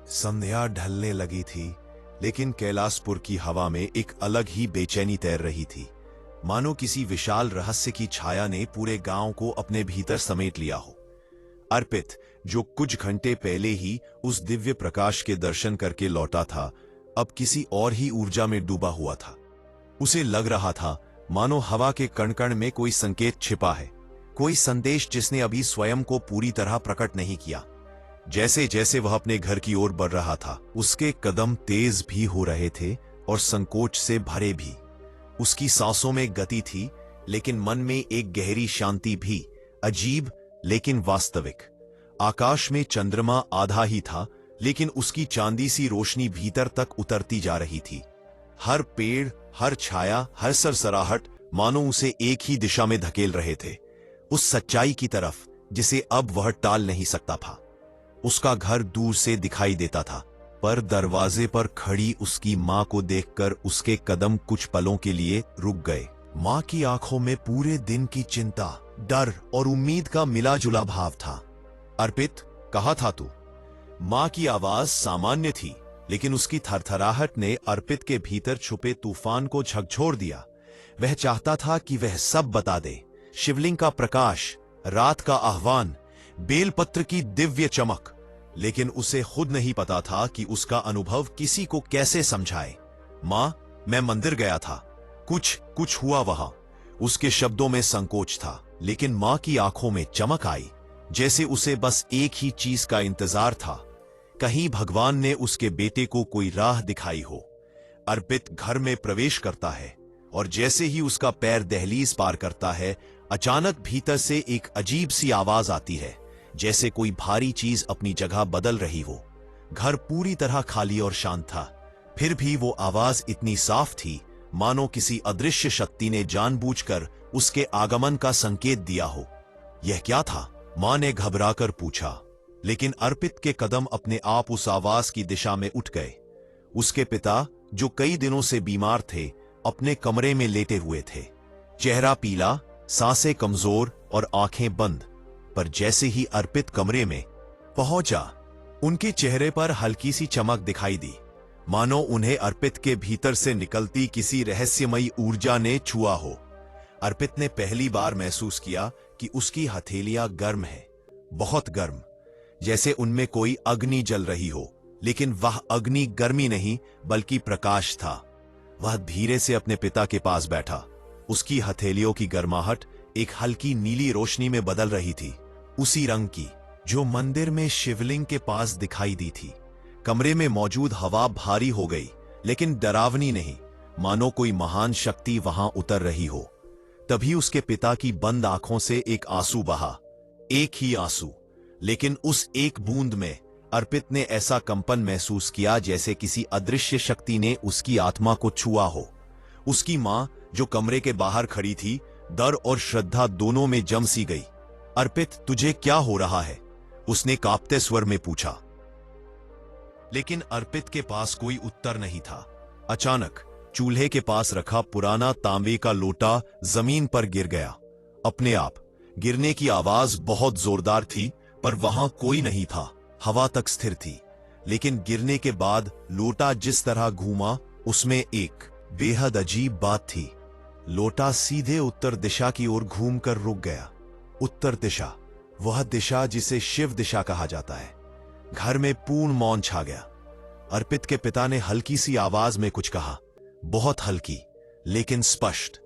S1: संध्या ढलने लगी थी, लेकिन कैलाशपुर की हवा में एक अलग ही बेचैनी तैर रही थी, मानो किसी विशाल रहस्य की छाया ने पूरे गांव को अपने भीतर समेट लिया हो। अर्पित, जो कुछ घंटे पहले ही उस दिव्य प्रकाश के दर्शन करके लौटा था, अब किसी और ही ऊर्जा में डूबा हुआ था। उसे लग रहा था मानो हवा के कण-कण में कोई संकेत छिपा है, कोई संदेश जिसने अभी स्वयं को पूरी तरह प्रकट नहीं किया। जैसे जैसे वह अपने घर की ओर बढ़ रहा था, उसके कदम तेज भी हो रहे थे और संकोच से भरे भी। उसकी सांसों में गति थी, लेकिन मन में एक गहरी शांति भी, अजीब लेकिन वास्तविक। आकाश में चंद्रमा आधा ही था, लेकिन उसकी चांदी सी रोशनी भीतर तक उतरती जा रही थी। हर पेड़, हर छाया, हर सरसराहट मानो उसे एक ही दिशा में धकेल रहे थे, उस सच्चाई की तरफ जिसे अब वह टाल नहीं सकता था। उसका घर दूर से दिखाई देता था, पर दरवाजे पर खड़ी उसकी मां को देखकर उसके कदम कुछ पलों के लिए रुक गए। मां की आंखों में पूरे दिन की चिंता, डर और उम्मीद का मिला-जुला भाव था। अर्पित, कहाँ था तू? मां की आवाज सामान्य थी, लेकिन उसकी थरथराहट ने अर्पित के भीतर छुपे तूफान को झकझोर दिया। वह चाहता था कि वह सब बता दे, शिवलिंग का प्रकाश, रात का आह्वान, बेलपत्र की दिव्य चमक, लेकिन उसे खुद नहीं पता था कि उसका अनुभव किसी को कैसे समझाए। मां, मैं मंदिर गया था, कुछ हुआ वहां। उसके शब्दों में संकोच था, लेकिन मां की आंखों में चमक आई, जैसे उसे बस एक ही चीज का इंतजार था, कहीं भगवान ने उसके बेटे को कोई राह दिखाई हो। अर्पित घर में प्रवेश करता है, और जैसे ही उसका पैर दहलीज पार करता है, अचानक भीतर से एक अजीब सी आवाज आती है, जैसे कोई भारी चीज अपनी जगह बदल रही हो। घर पूरी तरह खाली और शांत था, फिर भी वो आवाज इतनी साफ थी मानो किसी अदृश्य शक्ति ने जानबूझकर उसके आगमन का संकेत दिया हो। यह क्या था? मां ने घबराकर पूछा, लेकिन अर्पित के कदम अपने आप उस आवाज की दिशा में उठ गए। उसके पिता, जो कई दिनों से बीमार थे, अपने कमरे में लेटे हुए थे, चेहरा पीला, सांसें कमजोर और आंखें बंद। पर जैसे ही अर्पित कमरे में पहुंचा, उनके चेहरे पर हल्की सी चमक दिखाई दी, मानो उन्हें अर्पित के भीतर से निकलती किसी रहस्यमयी ऊर्जा ने छुआ हो। अर्पित ने पहली बार महसूस किया कि उसकी हथेलियां गर्म हैं, बहुत गर्म, जैसे उनमें कोई अग्नि जल रही हो, लेकिन वह अग्नि गर्मी नहीं बल्कि प्रकाश था। वह धीरे से अपने पिता के पास बैठा। उसकी हथेलियों की गर्माहट एक हल्की नीली रोशनी में बदल रही थी, उसी रंग की जो मंदिर में शिवलिंग के पास दिखाई दी थी। कमरे में मौजूद हवा भारी हो गई, लेकिन डरावनी नहीं, मानो कोई महान शक्ति वहां उतर रही हो। तभी उसके पिता की बंद आंखों से एक आंसू बहा, एक ही आंसू, लेकिन उस एक बूंद में अर्पित ने ऐसा कंपन महसूस किया जैसे किसी अदृश्य शक्ति ने उसकी आत्मा को छुआ हो। उसकी मां, जो कमरे के बाहर खड़ी थी, डर और श्रद्धा दोनों में जम सी गई। अर्पित, तुझे क्या हो रहा है? उसने कांपते स्वर में पूछा। लेकिन अर्पित के पास कोई उत्तर नहीं था। अचानक चूल्हे के पास रखा पुराना तांबे का लोटा जमीन पर गिर गया। अपने आप गिरने की आवाज बहुत जोरदार थी, पर वहां कोई नहीं था। हवा तक स्थिर थी, लेकिन गिरने के बाद लोटा जिस तरह घूमा, उसमें एक बेहद अजीब बात थी। लोटा सीधे उत्तर दिशा की ओर घूमकर रुक गया। उत्तर दिशा, वह दिशा जिसे शिव दिशा कहा जाता है। घर में पूर्ण मौन छा गया। अर्पित के पिता ने हल्की सी आवाज में कुछ कहा, बहुत हल्की लेकिन स्पष्ट।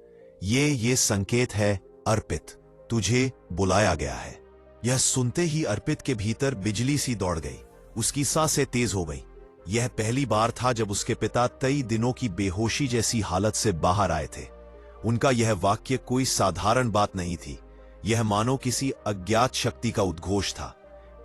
S1: ये संकेत है अर्पित, तुझे बुलाया गया है। यह सुनते ही अर्पित के भीतर बिजली सी दौड़ गई, उसकी सांसें तेज हो गई। यह पहली बार था जब उसके पिता कई दिनों की बेहोशी जैसी हालत से बाहर आए थे। उनका यह वाक्य कोई साधारण बात नहीं थी, यह मानो किसी अज्ञात शक्ति का उद्घोष था।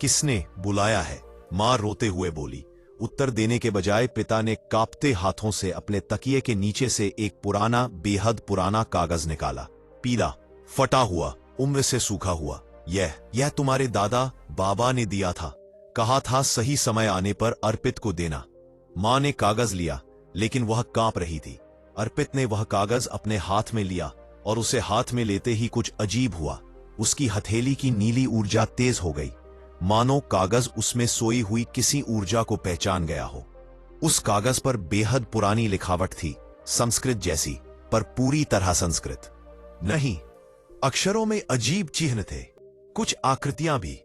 S1: किसने बुलाया है? मां रोते हुए बोली। उत्तर देने के बजाय पिता ने कांपते हाथों से अपने तकिए के नीचे से एक पुराना, बेहद पुराना कागज निकाला। पीला, फटा हुआ, उम्र से सूखा हुआ। यह तुम्हारे दादा बाबा ने दिया था, कहा था सही समय आने पर अर्पित को देना। मां ने कागज लिया, लेकिन वह कांप रही थी। अर्पित ने वह कागज अपने हाथ में लिया, और उसे हाथ में लेते ही कुछ अजीब हुआ। उसकी हथेली की नीली ऊर्जा तेज हो गई, मानो कागज उसमें सोई हुई किसी ऊर्जा को पहचान गया हो। उस कागज पर बेहद पुरानी लिखावट थी, संस्कृत जैसी, पर पूरी तरह संस्कृत नहीं। अक्षरों में अजीब चिन्ह थे, कुछ आकृतियां भी,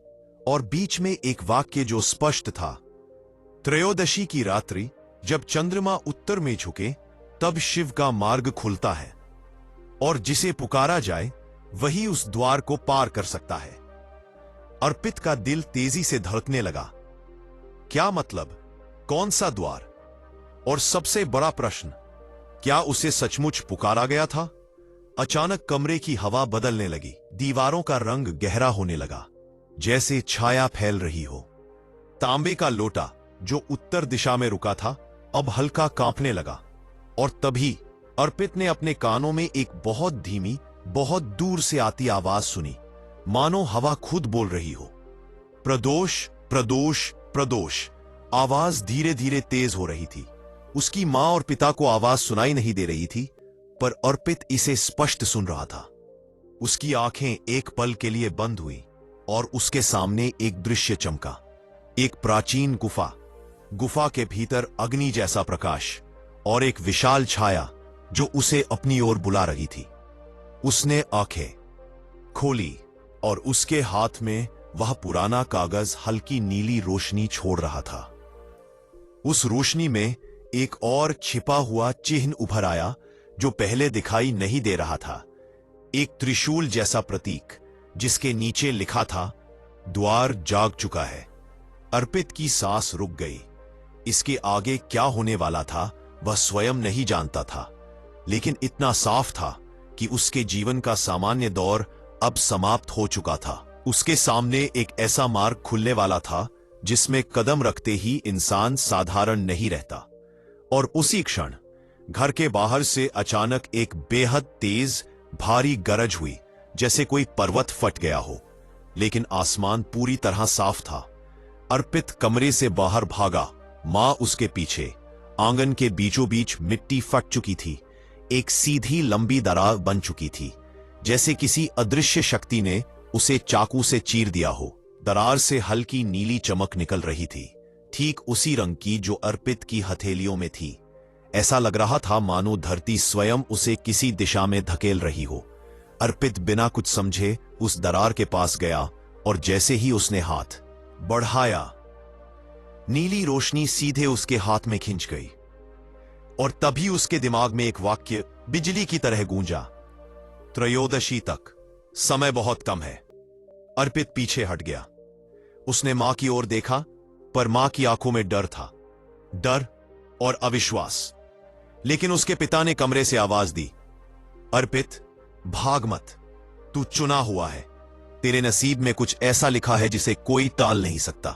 S1: और बीच में एक वाक्य जो स्पष्ट था। त्रयोदशी की रात्रि, जब चंद्रमा उत्तर में झुके, तब शिव का मार्ग खुलता है, और जिसे पुकारा जाए वही उस द्वार को पार कर सकता है। अर्पित का दिल तेजी से धड़कने लगा। क्या मतलब? कौन सा द्वार? और सबसे बड़ा प्रश्न, क्या उसे सचमुच पुकारा गया था? अचानक कमरे की हवा बदलने लगी, दीवारों का रंग गहरा होने लगा, जैसे छाया फैल रही हो। तांबे का लोटा जो उत्तर दिशा में रुका था, अब हल्का कांपने लगा, और तभी अर्पित ने अपने कानों में एक बहुत धीमी, बहुत दूर से आती आवाज सुनी, मानो हवा खुद बोल रही हो। प्रदोष, प्रदोष, प्रदोष। आवाज धीरे धीरे तेज हो रही थी। उसकी मां और पिता को आवाज सुनाई नहीं दे रही थी, पर अर्पित इसे स्पष्ट सुन रहा था। उसकी आंखें एक पल के लिए बंद हुई, और उसके सामने एक दृश्य चमका। एक प्राचीन गुफा, गुफा के भीतर अग्नि जैसा प्रकाश, और एक विशाल छाया जो उसे अपनी ओर बुला रही थी। उसने आंखें खोली, और उसके हाथ में वह पुराना कागज हल्की नीली रोशनी छोड़ रहा था। उस रोशनी में एक और छिपा हुआ चिन्ह उभर आया जो पहले दिखाई नहीं दे रहा था। एक त्रिशूल जैसा प्रतीक, जिसके नीचे लिखा था, द्वार जाग चुका है। अर्पित की सांस रुक गई। इसके आगे क्या होने वाला था वह स्वयं नहीं जानता था, लेकिन इतना साफ था कि उसके जीवन का सामान्य दौर अब समाप्त हो चुका था। उसके सामने एक ऐसा मार्ग खुलने वाला था जिसमें कदम रखते ही इंसान साधारण नहीं रहता। और उसी क्षण घर के बाहर से अचानक एक बेहद तेज, भारी गरज हुई, जैसे कोई पर्वत फट गया हो, लेकिन आसमान पूरी तरह साफ था। अर्पित कमरे से बाहर भागा, मां उसके पीछे। आंगन के बीचों बीच मिट्टी फट चुकी थी, एक सीधी लंबी दरार बन चुकी थी, जैसे किसी अदृश्य शक्ति ने उसे चाकू से चीर दिया हो। दरार से हल्की नीली चमक निकल रही थी, ठीक उसी रंग की जो अर्पित की हथेलियों में थी। ऐसा लग रहा था मानो धरती स्वयं उसे किसी दिशा में धकेल रही हो। अर्पित बिना कुछ समझे उस दरार के पास गया, और जैसे ही उसने हाथ बढ़ाया, नीली रोशनी सीधे उसके हाथ में खिंच गई। और तभी उसके दिमाग में एक वाक्य बिजली की तरह गूंजा, त्रयोदशी तक समय बहुत कम है। अर्पित पीछे हट गया। उसने मां की ओर देखा, पर मां की आंखों में डर था, डर और अविश्वास। लेकिन उसके पिता ने कमरे से आवाज दी, अर्पित, भाग मत, तू चुना हुआ है। तेरे नसीब में कुछ ऐसा लिखा है जिसे कोई टाल नहीं सकता।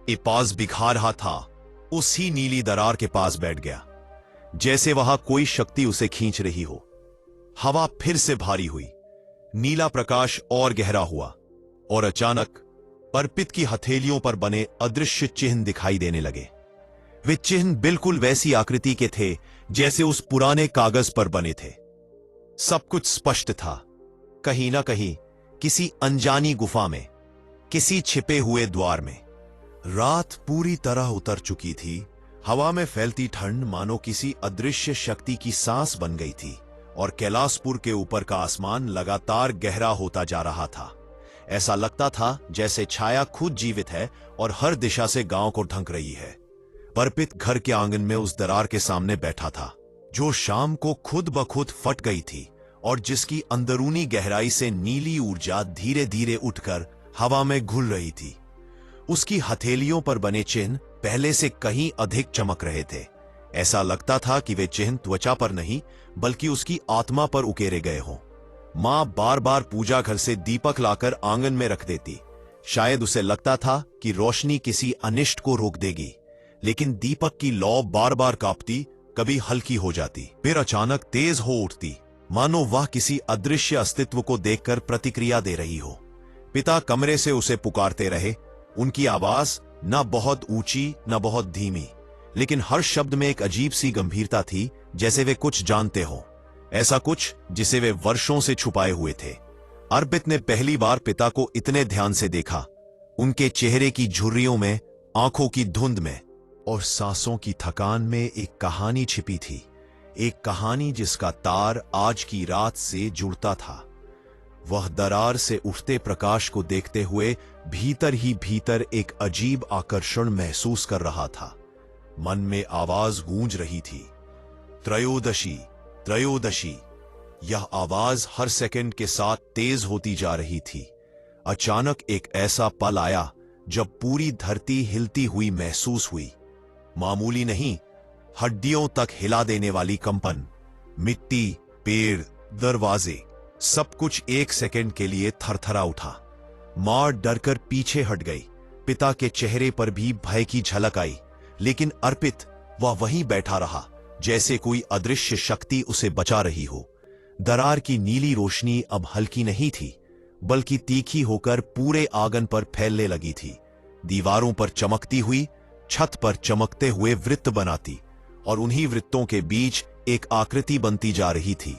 S1: एपाज बिखा रहा था, उसी नीली दरार के पास बैठ गया, जैसे वहां कोई शक्ति उसे खींच रही हो। हवा फिर से भारी हुई, नीला प्रकाश और गहरा हुआ, और अचानक अर्पित की हथेलियों पर बने अदृश्य चिन्ह दिखाई देने लगे। वे चिन्ह बिल्कुल वैसी आकृति के थे जैसे उस पुराने कागज पर बने थे। सब कुछ स्पष्ट था। कहीं ना कहीं किसी अनजानी गुफा में, किसी छिपे हुए द्वार में। रात पूरी तरह उतर चुकी थी। हवा में फैलती ठंड मानो किसी अदृश्य शक्ति की सांस बन गई थी, और कैलाशपुर के ऊपर का आसमान लगातार गहरा होता जा रहा था। ऐसा लगता था जैसे छाया खुद जीवित है और हर दिशा से गांव को ढंक रही है। अर्पित घर के आंगन में उस दरार के सामने बैठा था, जो शाम को खुद ब खुद फट गई थी, और जिसकी अंदरूनी गहराई से नीली ऊर्जा धीरे धीरे उठकर हवा में घुल रही थी। उसकी हथेलियों पर बने चिन्ह पहले से कहीं अधिक चमक रहे थे। ऐसा लगता था कि वे चिन्ह त्वचा पर नहीं, बल्कि उसकी आत्मा पर उकेरे गए हों। मां बार बार पूजा घर से दीपक लाकर आंगन में रख देती। शायद उसे लगता था कि रोशनी किसी अनिष्ट को रोक देगी, लेकिन दीपक की लौ बार बार कांपती, कभी हल्की हो जाती, फिर अचानक तेज हो उठती, मानो वह किसी अदृश्य अस्तित्व को देखकर प्रतिक्रिया दे रही हो। पिता कमरे से उसे पुकारते रहे। उनकी आवाज न बहुत ऊंची न बहुत धीमी, लेकिन हर शब्द में एक अजीब सी गंभीरता थी, जैसे वे कुछ जानते हो, ऐसा कुछ जिसे वे वर्षों से छुपाए हुए थे। अर्पित ने पहली बार पिता को इतने ध्यान से देखा। उनके चेहरे की झुर्रियों में, आंखों की धुंध में और सांसों की थकान में एक कहानी छिपी थी। एक कहानी जिसका तार आज की रात से जुड़ता था। वह दरार से उठते प्रकाश को देखते हुए भीतर ही भीतर एक अजीब आकर्षण महसूस कर रहा था। मन में आवाज गूंज रही थी, त्रयोदशी, त्रयोदशी। यह आवाज हर सेकंड के साथ तेज होती जा रही थी। अचानक एक ऐसा पल आया जब पूरी धरती हिलती हुई महसूस हुई। मामूली नहीं, हड्डियों तक हिला देने वाली कंपन। मिट्टी, पेड़, दरवाजे, सब कुछ एक सेकंड के लिए थरथरा उठा। मां डरकर पीछे हट गई। पिता के चेहरे पर भी भय की झलक आई, लेकिन अर्पित, वह वहीं बैठा रहा जैसे कोई अदृश्य शक्ति उसे बचा रही हो। दरार की नीली रोशनी अब हल्की नहीं थी, बल्कि तीखी होकर पूरे आंगन पर फैलने लगी थी। दीवारों पर चमकती हुई, छत पर चमकते हुए वृत्त बनाती, और उन्हीं वृत्तों के बीच एक आकृति बनती जा रही थी।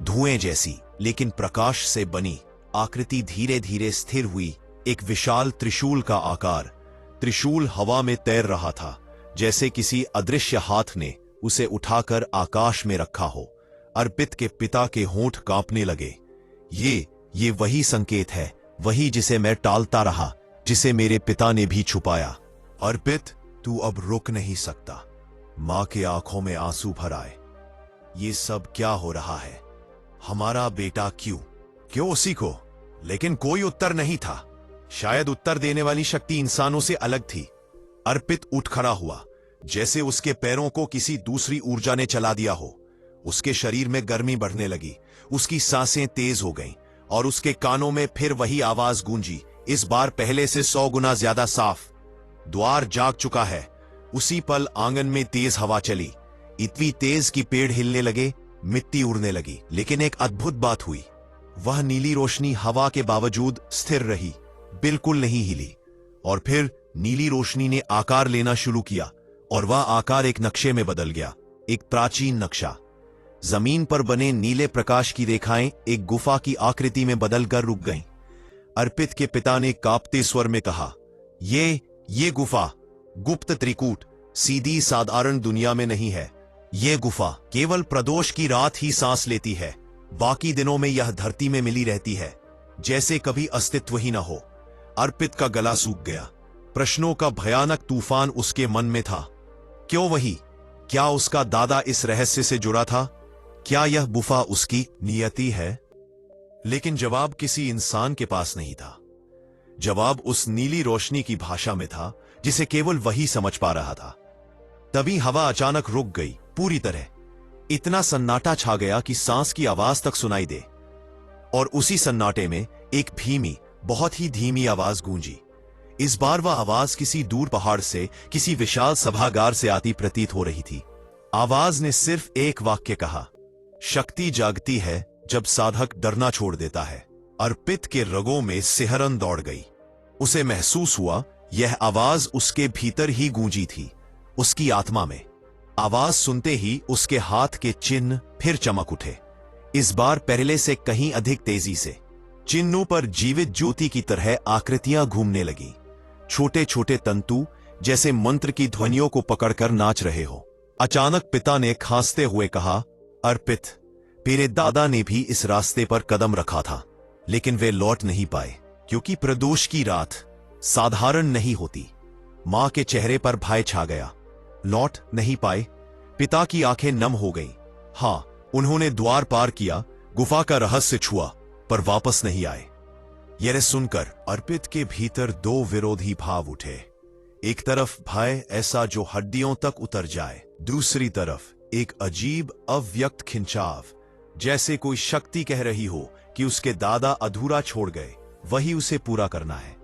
S1: धुएं जैसी, लेकिन प्रकाश से बनी आकृति धीरे धीरे स्थिर हुई। एक विशाल त्रिशूल का आकार। त्रिशूल हवा में तैर रहा था, जैसे किसी अदृश्य हाथ ने उसे उठाकर आकाश में रखा हो। अर्पित के पिता के होंठ कांपने लगे। ये वही संकेत है, वही जिसे मैं टालता रहा, जिसे मेरे पिता ने भी छुपाया। अर्पित, तू अब रुक नहीं सकता। मां के आंखों में आंसू भर आए। ये सब क्या हो रहा है? हमारा बेटा क्यों उसी को? लेकिन कोई उत्तर नहीं था। शायद उत्तर देने वाली शक्ति इंसानों से अलग थी। अर्पित उठ खड़ा हुआ, जैसे उसके पैरों को किसी दूसरी ऊर्जा ने चला दिया हो। उसके शरीर में गर्मी बढ़ने लगी, उसकी सांसें तेज हो गईं, और उसके कानों में फिर वही आवाज गूंजी, इस बार पहले से 100 गुना ज्यादा साफ। द्वार जाग चुका है। उसी पल आंगन में तेज हवा चली, इतनी तेज कि पेड़ हिलने लगे, मिट्टी उड़ने लगी। लेकिन एक अद्भुत बात हुई। वह नीली रोशनी हवा के बावजूद स्थिर रही, बिल्कुल नहीं हिली। और फिर नीली रोशनी ने आकार लेना शुरू किया, और वह आकार एक नक्शे में बदल गया, एक प्राचीन नक्शा। जमीन पर बने नीले प्रकाश की रेखाएं एक गुफा की आकृति में बदलकर रुक गईं। अर्पित के पिता ने कांपते स्वर में कहा, ये गुफा गुप्त त्रिकूट सीधी साधारण दुनिया में नहीं है। ये गुफा केवल प्रदोष की रात ही सांस लेती है। बाकी दिनों में यह धरती में मिली रहती है, जैसे कभी अस्तित्व ही न हो। अर्पित का गला सूख गया। प्रश्नों का भयानक तूफान उसके मन में था। क्यों वही? क्या उसका दादा इस रहस्य से जुड़ा था? क्या यह गुफा उसकी नियति है? लेकिन जवाब किसी इंसान के पास नहीं था। जवाब उस नीली रोशनी की भाषा में था, जिसे केवल वही समझ पा रहा था। तभी हवा अचानक रुक गई, पूरी तरह। इतना सन्नाटा छा गया कि सांस की आवाज तक सुनाई दे। और उसी सन्नाटे में एक धीमी, बहुत ही धीमी आवाज गूंजी। इस बार वह आवाज किसी दूर पहाड़ से, किसी विशाल सभागार से आती प्रतीत हो रही थी। आवाज ने सिर्फ एक वाक्य कहा, शक्ति जागती है जब साधक डरना छोड़ देता है। अर्पित के रगों में सिहरन दौड़ गई। उसे महसूस हुआ यह आवाज उसके भीतर ही गूंजी थी, उसकी आत्मा में। आवाज सुनते ही उसके हाथ के चिन्ह फिर चमक उठे, इस बार पहले से कहीं अधिक तेजी से। चिन्हों पर जीवित ज्योति की तरह आकृतियां घूमने लगी। छोटे छोटे तंतु जैसे मंत्र की ध्वनियों को पकड़कर नाच रहे हो। अचानक पिता ने खांसते हुए कहा, अर्पित, तेरे दादा ने भी इस रास्ते पर कदम रखा था, लेकिन वे लौट नहीं पाए, क्योंकि प्रदोष की रात साधारण नहीं होती। मां के चेहरे पर भय छा गया। लौट नहीं पाए? पिता की आंखें नम हो गईं। हां, उन्होंने द्वार पार किया, गुफा का रहस्य छुआ, पर वापस नहीं आए। यह सुनकर अर्पित के भीतर दो विरोधी भाव उठे। एक तरफ भय ऐसा जो हड्डियों तक उतर जाए, दूसरी तरफ एक अजीब अव्यक्त खिंचाव, जैसे कोई शक्ति कह रही हो कि उसके दादा अधूरा छोड़ गए, वही उसे पूरा करना है।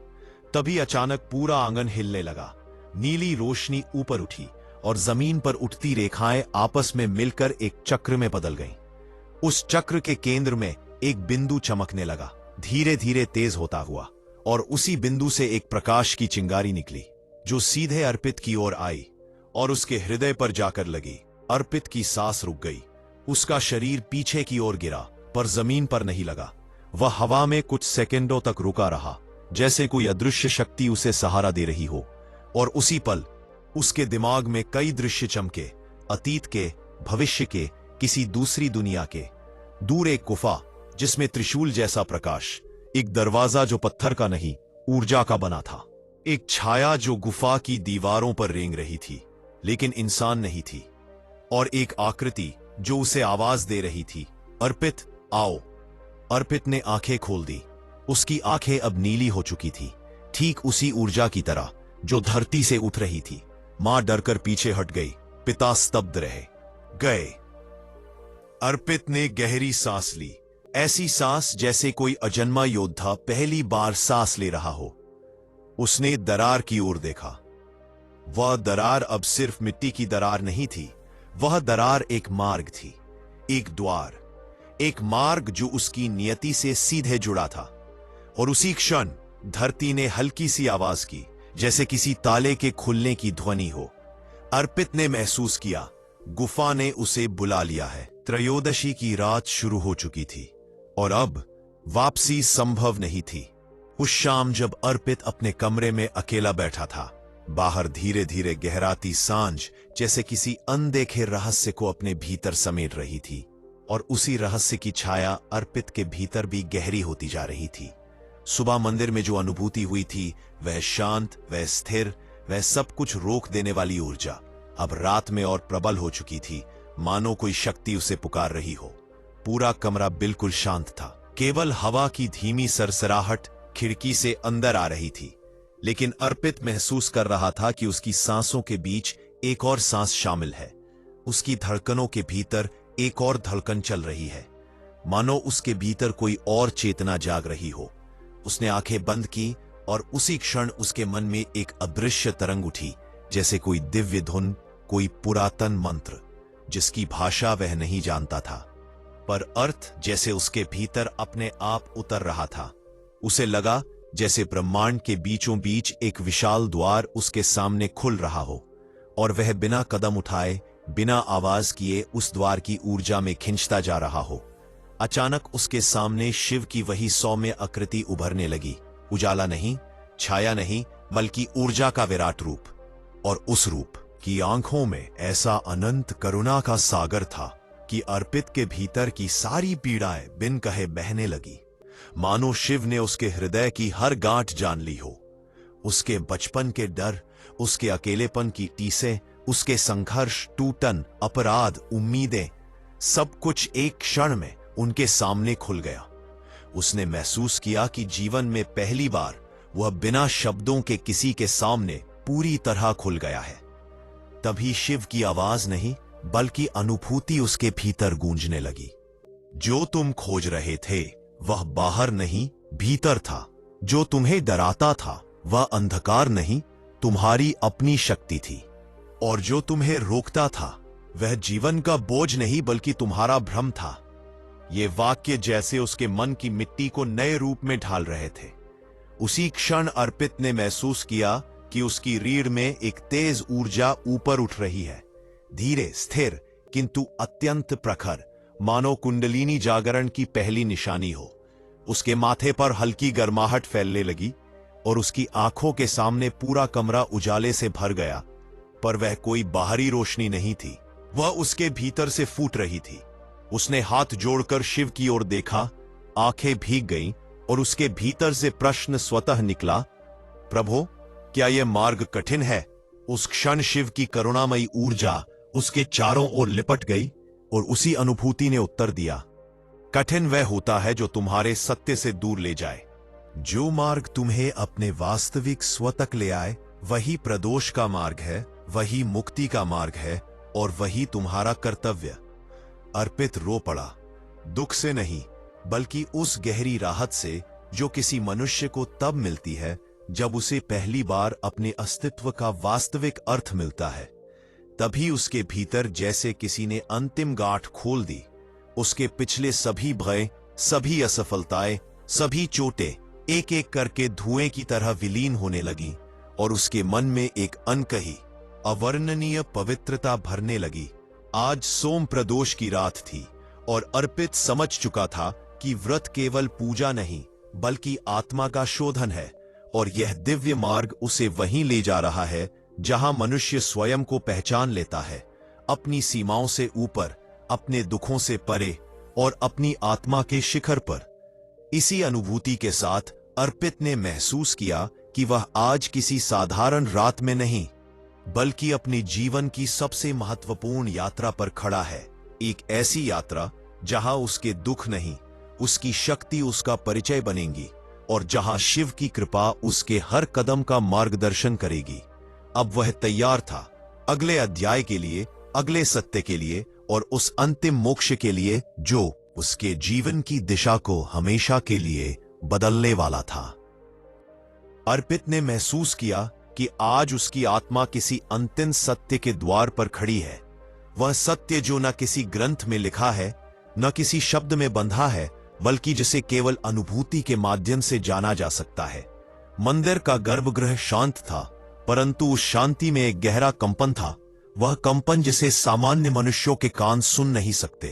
S1: तभी अचानक पूरा आंगन हिलने लगा। नीली रोशनी ऊपर उठी और जमीन पर उठती रेखाएं आपस में मिलकर एक चक्र में बदल गईं। उस चक्र के केंद्र में एक बिंदु चमकने लगा, धीरे धीरे तेज होता हुआ, और उसी बिंदु से एक प्रकाश की चिंगारी निकली, जो सीधे अर्पित की ओर आई और उसके हृदय पर जाकर लगी। अर्पित की सांस रुक गई। उसका शरीर पीछे की ओर गिरा, पर जमीन पर नहीं लगा। वह हवा में कुछ सेकंडों तक रुका रहा, जैसे कोई अदृश्य शक्ति उसे सहारा दे रही हो। और उसी पल उसके दिमाग में कई दृश्य चमके, अतीत के, भविष्य के, किसी दूसरी दुनिया के। दूर एक गुफा जिसमें त्रिशूल जैसा प्रकाश, एक दरवाजा जो पत्थर का नहीं ऊर्जा का बना था, एक छाया जो गुफा की दीवारों पर रेंग रही थी लेकिन इंसान नहीं थी, और एक आकृति जो उसे आवाज दे रही थी, अर्पित आओ। अर्पित ने आंखें खोल दी। उसकी आंखें अब नीली हो चुकी थी, ठीक उसी ऊर्जा की तरह जो धरती से उठ रही थी। मां डरकर पीछे हट गई, पिता स्तब्ध रहे गए। अर्पित ने गहरी सांस ली, ऐसी सांस जैसे कोई अजन्मा योद्धा पहली बार सांस ले रहा हो। उसने दरार की ओर देखा। वह दरार अब सिर्फ मिट्टी की दरार नहीं थी, वह दरार एक मार्ग थी, एक द्वार, एक मार्ग जो उसकी नियति से सीधे जुड़ा था। और उसी क्षण धरती ने हल्की सी आवाज की, जैसे किसी ताले के खुलने की ध्वनि हो। अर्पित ने महसूस किया गुफा ने उसे बुला लिया है। त्रयोदशी की रात शुरू हो चुकी थी और अब वापसी संभव नहीं थी। उस शाम जब अर्पित अपने कमरे में अकेला बैठा था, बाहर धीरे धीरे गहराती सांझ जैसे किसी अनदेखे रहस्य को अपने भीतर समेट रही थी, और उसी रहस्य की छाया अर्पित के भीतर भी गहरी होती जा रही थी। सुबह मंदिर में जो अनुभूति हुई थी, वह शांत, वह स्थिर, वह सब कुछ रोक देने वाली ऊर्जा अब रात में और प्रबल हो चुकी थी, मानो कोई शक्ति उसे पुकार रही हो। पूरा कमरा बिल्कुल शांत था, केवल हवा की धीमी सरसराहट खिड़की से अंदर आ रही थी। लेकिन अर्पित महसूस कर रहा था कि उसकी सांसों के बीच एक और सांस शामिल है। उसकी धड़कनों के भीतर एक और धड़कन चल रही है, मानो उसके भीतर कोई और चेतना जाग रही हो। उसने आंखें बंद की और उसी क्षण उसके मन में एक अदृश्य तरंग उठी, जैसे कोई दिव्य धुन, कोई पुरातन मंत्र जिसकी भाषा वह नहीं जानता था, पर अर्थ जैसे उसके भीतर अपने आप उतर रहा था। उसे लगा जैसे ब्रह्मांड के बीचों बीच एक विशाल द्वार उसके सामने खुल रहा हो, और वह बिना कदम उठाए, बिना आवाज किए उस द्वार की ऊर्जा में खिंचता जा रहा हो। अचानक उसके सामने शिव की वही सौम्य आकृति उभरने लगी। उजाला नहीं, छाया नहीं, बल्कि ऊर्जा का विराट रूप। और उस रूप की आंखों में ऐसा अनंत करुणा का सागर था कि अर्पित के भीतर की सारी पीड़ाएं बिन कहे बहने लगी, मानो शिव ने उसके हृदय की हर गांठ जान ली हो। उसके बचपन के डर, उसके अकेलेपन की टीसें, उसके संघर्ष, टूटन, अपराध, उम्मीदें, सब कुछ एक क्षण में उनके सामने खुल गया। उसने महसूस किया कि जीवन में पहली बार वह बिना शब्दों के किसी के सामने पूरी तरह खुल गया है। तभी शिव की आवाज नहीं, बल्कि अनुभूति उसके भीतर गूंजने लगी। जो तुम खोज रहे थे वह बाहर नहीं, भीतर था। जो तुम्हें डराता था वह अंधकार नहीं, तुम्हारी अपनी शक्ति थी। और जो तुम्हें रोकता था वह जीवन का बोझ नहीं, बल्कि तुम्हारा भ्रम था। ये वाक्य जैसे उसके मन की मिट्टी को नए रूप में ढाल रहे थे। उसी क्षण अर्पित ने महसूस किया कि उसकी रीढ़ में एक तेज ऊर्जा ऊपर उठ रही है, धीरे, स्थिर, किंतु अत्यंत प्रखर, मानो कुंडलिनी जागरण की पहली निशानी हो। उसके माथे पर हल्की गर्माहट फैलने लगी और उसकी आंखों के सामने पूरा कमरा उजाले से भर गया। पर वह कोई बाहरी रोशनी नहीं थी, वह उसके भीतर से फूट रही थी। उसने हाथ जोड़कर शिव की ओर देखा, आंखें भीग गईं और उसके भीतर से प्रश्न स्वतः निकला, प्रभु, क्या यह मार्ग कठिन है? उस क्षण शिव की करुणामयी ऊर्जा उसके चारों ओर लिपट गई और उसी अनुभूति ने उत्तर दिया, कठिन वह होता है जो तुम्हारे सत्य से दूर ले जाए। जो मार्ग तुम्हें अपने वास्तविक स्व तक ले आए, वही प्रदोष का मार्ग है, वही मुक्ति का मार्ग है, और वही तुम्हारा कर्तव्य। अर्पित रो पड़ा, दुख से नहीं, बल्कि उस गहरी राहत से जो किसी मनुष्य को तब मिलती है जब उसे पहली बार अपने अस्तित्व का वास्तविक अर्थ मिलता है। तभी उसके भीतर जैसे किसी ने अंतिम गांठ खोल दी। उसके पिछले सभी भय, सभी असफलताएं, सभी चोटें एक एक करके धुएं की तरह विलीन होने लगी और उसके मन में एक अनकही, अवर्णनीय पवित्रता भरने लगी। आज सोम प्रदोष की रात थी और अर्पित समझ चुका था कि व्रत केवल पूजा नहीं, बल्कि आत्मा का शोधन है, और यह दिव्य मार्ग उसे वहीं ले जा रहा है जहां मनुष्य स्वयं को पहचान लेता है, अपनी सीमाओं से ऊपर, अपने दुखों से परे और अपनी आत्मा के शिखर पर। इसी अनुभूति के साथ अर्पित ने महसूस किया कि वह आज किसी साधारण रात में नहीं, बल्कि अपने जीवन की सबसे महत्वपूर्ण यात्रा पर खड़ा है। एक ऐसी यात्रा जहां उसके दुख नहीं, उसकी शक्ति उसका परिचय बनेंगी और जहां शिव की कृपा उसके हर कदम का मार्गदर्शन करेगी। अब वह तैयार था अगले अध्याय के लिए, अगले सत्य के लिए और उस अंतिम मोक्ष के लिए जो उसके जीवन की दिशा को हमेशा के लिए बदलने वाला था। अर्पित ने महसूस किया कि आज उसकी आत्मा किसी अंतिम सत्य के द्वार पर खड़ी है। वह सत्य जो न किसी ग्रंथ में लिखा है, न किसी शब्द में बंधा है, बल्कि जिसे केवल अनुभूति के माध्यम से जाना जा सकता है। मंदिर का गर्भगृह शांत था, परंतु उस शांति में एक गहरा कंपन था। वह कंपन जिसे सामान्य मनुष्यों के कान सुन नहीं सकते,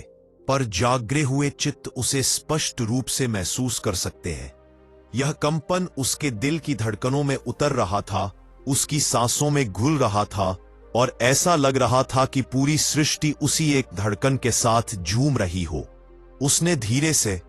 S1: पर जागृत हुए चित्त उसे स्पष्ट रूप से महसूस कर सकते हैं। यह कंपन उसके दिल की धड़कनों में उतर रहा था, उसकी सांसों में घुल रहा था और ऐसा लग रहा था कि पूरी सृष्टि उसी एक धड़कन के साथ झूम रही हो। उसने धीरे से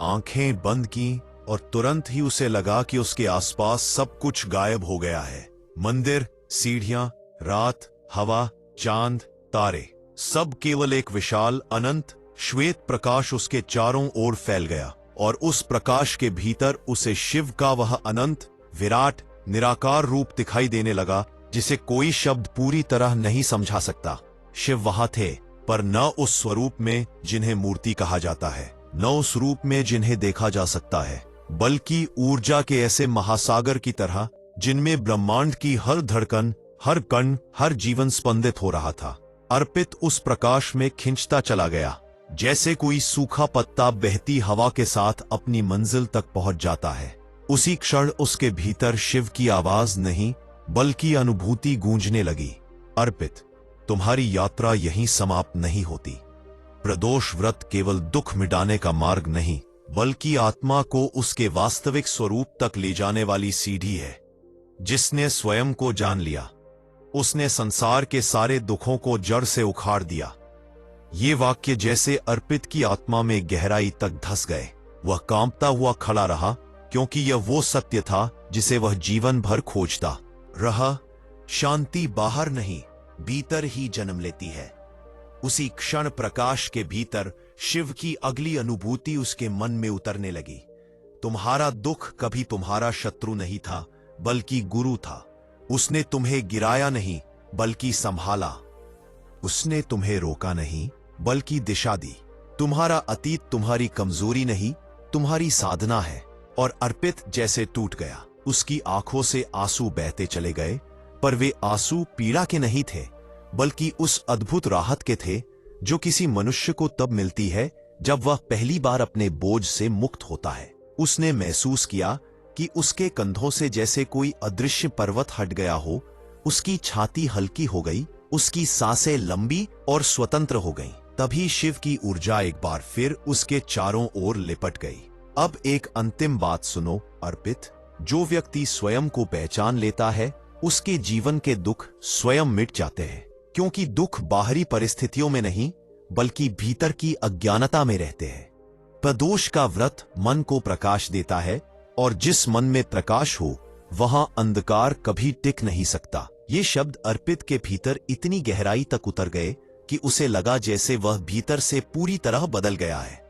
S1: आंखें बंद की और तुरंत ही उसे लगा कि उसके आसपास सब कुछ गायब हो गया है। मंदिर, सीढ़ियां, रात, हवा, चांद, तारे, सब केवल एक विशाल अनंत श्वेत प्रकाश उसके चारों ओर फैल गया और उस प्रकाश के भीतर उसे शिव का वह अनंत, विराट, निराकार रूप दिखाई देने लगा जिसे कोई शब्द पूरी तरह नहीं समझा सकता। शिव वहां थे, पर न उस स्वरूप में जिन्हें मूर्ति कहा जाता है, न उस रूप में जिन्हें देखा जा सकता है, बल्कि ऊर्जा के ऐसे महासागर की तरह जिनमें ब्रह्मांड की हर धड़कन, हर कण, हर जीवन स्पंदित हो रहा था। अर्पित उस प्रकाश में खिंचता चला गया, जैसे कोई सूखा पत्ता बहती हवा के साथ अपनी मंजिल तक पहुंच जाता है। उसी क्षण उसके भीतर शिव की आवाज नहीं, बल्कि अनुभूति गूंजने लगी। अर्पित, तुम्हारी यात्रा यहीं समाप्त नहीं होती। प्रदोष व्रत केवल दुख मिटाने का मार्ग नहीं, बल्कि आत्मा को उसके वास्तविक स्वरूप तक ले जाने वाली सीढ़ी है। जिसने स्वयं को जान लिया, उसने संसार के सारे दुखों को जड़ से उखाड़ दिया। ये वाक्य जैसे अर्पित की आत्मा में गहराई तक धंस गए। वह कांपता हुआ खड़ा रहा, क्योंकि यह वो सत्य था जिसे वह जीवन भर खोजता रहा। शांति बाहर नहीं, भीतर ही जन्म लेती है। उसी क्षण प्रकाश के भीतर शिव की अगली अनुभूति उसके मन में उतरने लगी। तुम्हारा दुख कभी तुम्हारा शत्रु नहीं था, बल्कि गुरु था। उसने तुम्हें गिराया नहीं, बल्कि संभाला। उसने तुम्हें रोका नहीं, बल्कि दिशा दी। तुम्हारा अतीत तुम्हारी कमजोरी नहीं, तुम्हारी साधना है। और अर्पित जैसे टूट गया। उसकी आंखों से आंसू बहते चले गए, पर वे आंसू पीड़ा के नहीं थे, बल्कि उस अद्भुत राहत के थे जो किसी मनुष्य को तब मिलती है जब वह पहली बार अपने बोझ से मुक्त होता है। उसने महसूस किया कि उसके कंधों से जैसे कोई अदृश्य पर्वत हट गया हो। उसकी छाती हल्की हो गई, उसकी सांसें लंबी और स्वतंत्र हो गईं। तभी शिव की ऊर्जा एक बार फिर उसके चारों ओर लिपट गई। अब एक अंतिम बात सुनो अर्पित, जो व्यक्ति स्वयं को पहचान लेता है, उसके जीवन के दुख स्वयं मिट जाते हैं, क्योंकि दुख बाहरी परिस्थितियों में नहीं, बल्कि भीतर की अज्ञानता में रहते हैं। प्रदोष का व्रत मन को प्रकाश देता है, और जिस मन में प्रकाश हो, वहां अंधकार कभी टिक नहीं सकता। ये शब्द अर्पित के भीतर इतनी गहराई तक उतर गए कि उसे लगा जैसे वह भीतर से पूरी तरह बदल गया है।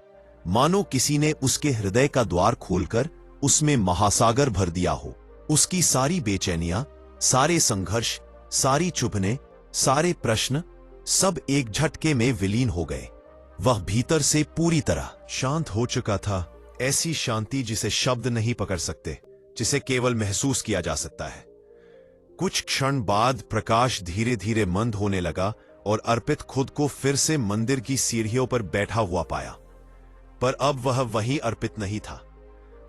S1: मानो किसी ने उसके हृदय का द्वार खोलकर उसमें महासागर भर दिया हो। उसकी सारी बेचैनियां, सारे संघर्ष, सारी चुभने, सारे प्रश्न, सब एक झटके में विलीन हो गए। वह भीतर से पूरी तरह शांत हो चुका था। ऐसी शांति जिसे शब्द नहीं पकड़ सकते, जिसे केवल महसूस किया जा सकता है। कुछ क्षण बाद प्रकाश धीरे धीरे मंद होने लगा और अर्पित खुद को फिर से मंदिर की सीढ़ियों पर बैठा हुआ पाया। पर अब वह वही अर्पित नहीं था।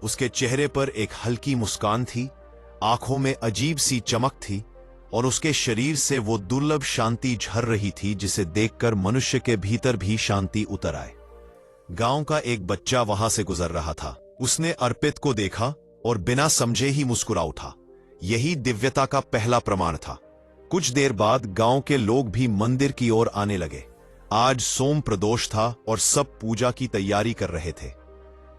S1: उसके चेहरे पर एक हल्की मुस्कान थी, आंखों में अजीब सी चमक थी, और उसके शरीर से वो दुर्लभ शांति झर रही थी जिसे देखकर मनुष्य के भीतर भी शांति उतर आए। गांव का एक बच्चा वहां से गुजर रहा था। उसने अर्पित को देखा और बिना समझे ही मुस्कुरा उठा। यही दिव्यता का पहला प्रमाण था। कुछ देर बाद गांव के लोग भी मंदिर की ओर आने लगे। आज सोम प्रदोष था और सब पूजा की तैयारी कर रहे थे।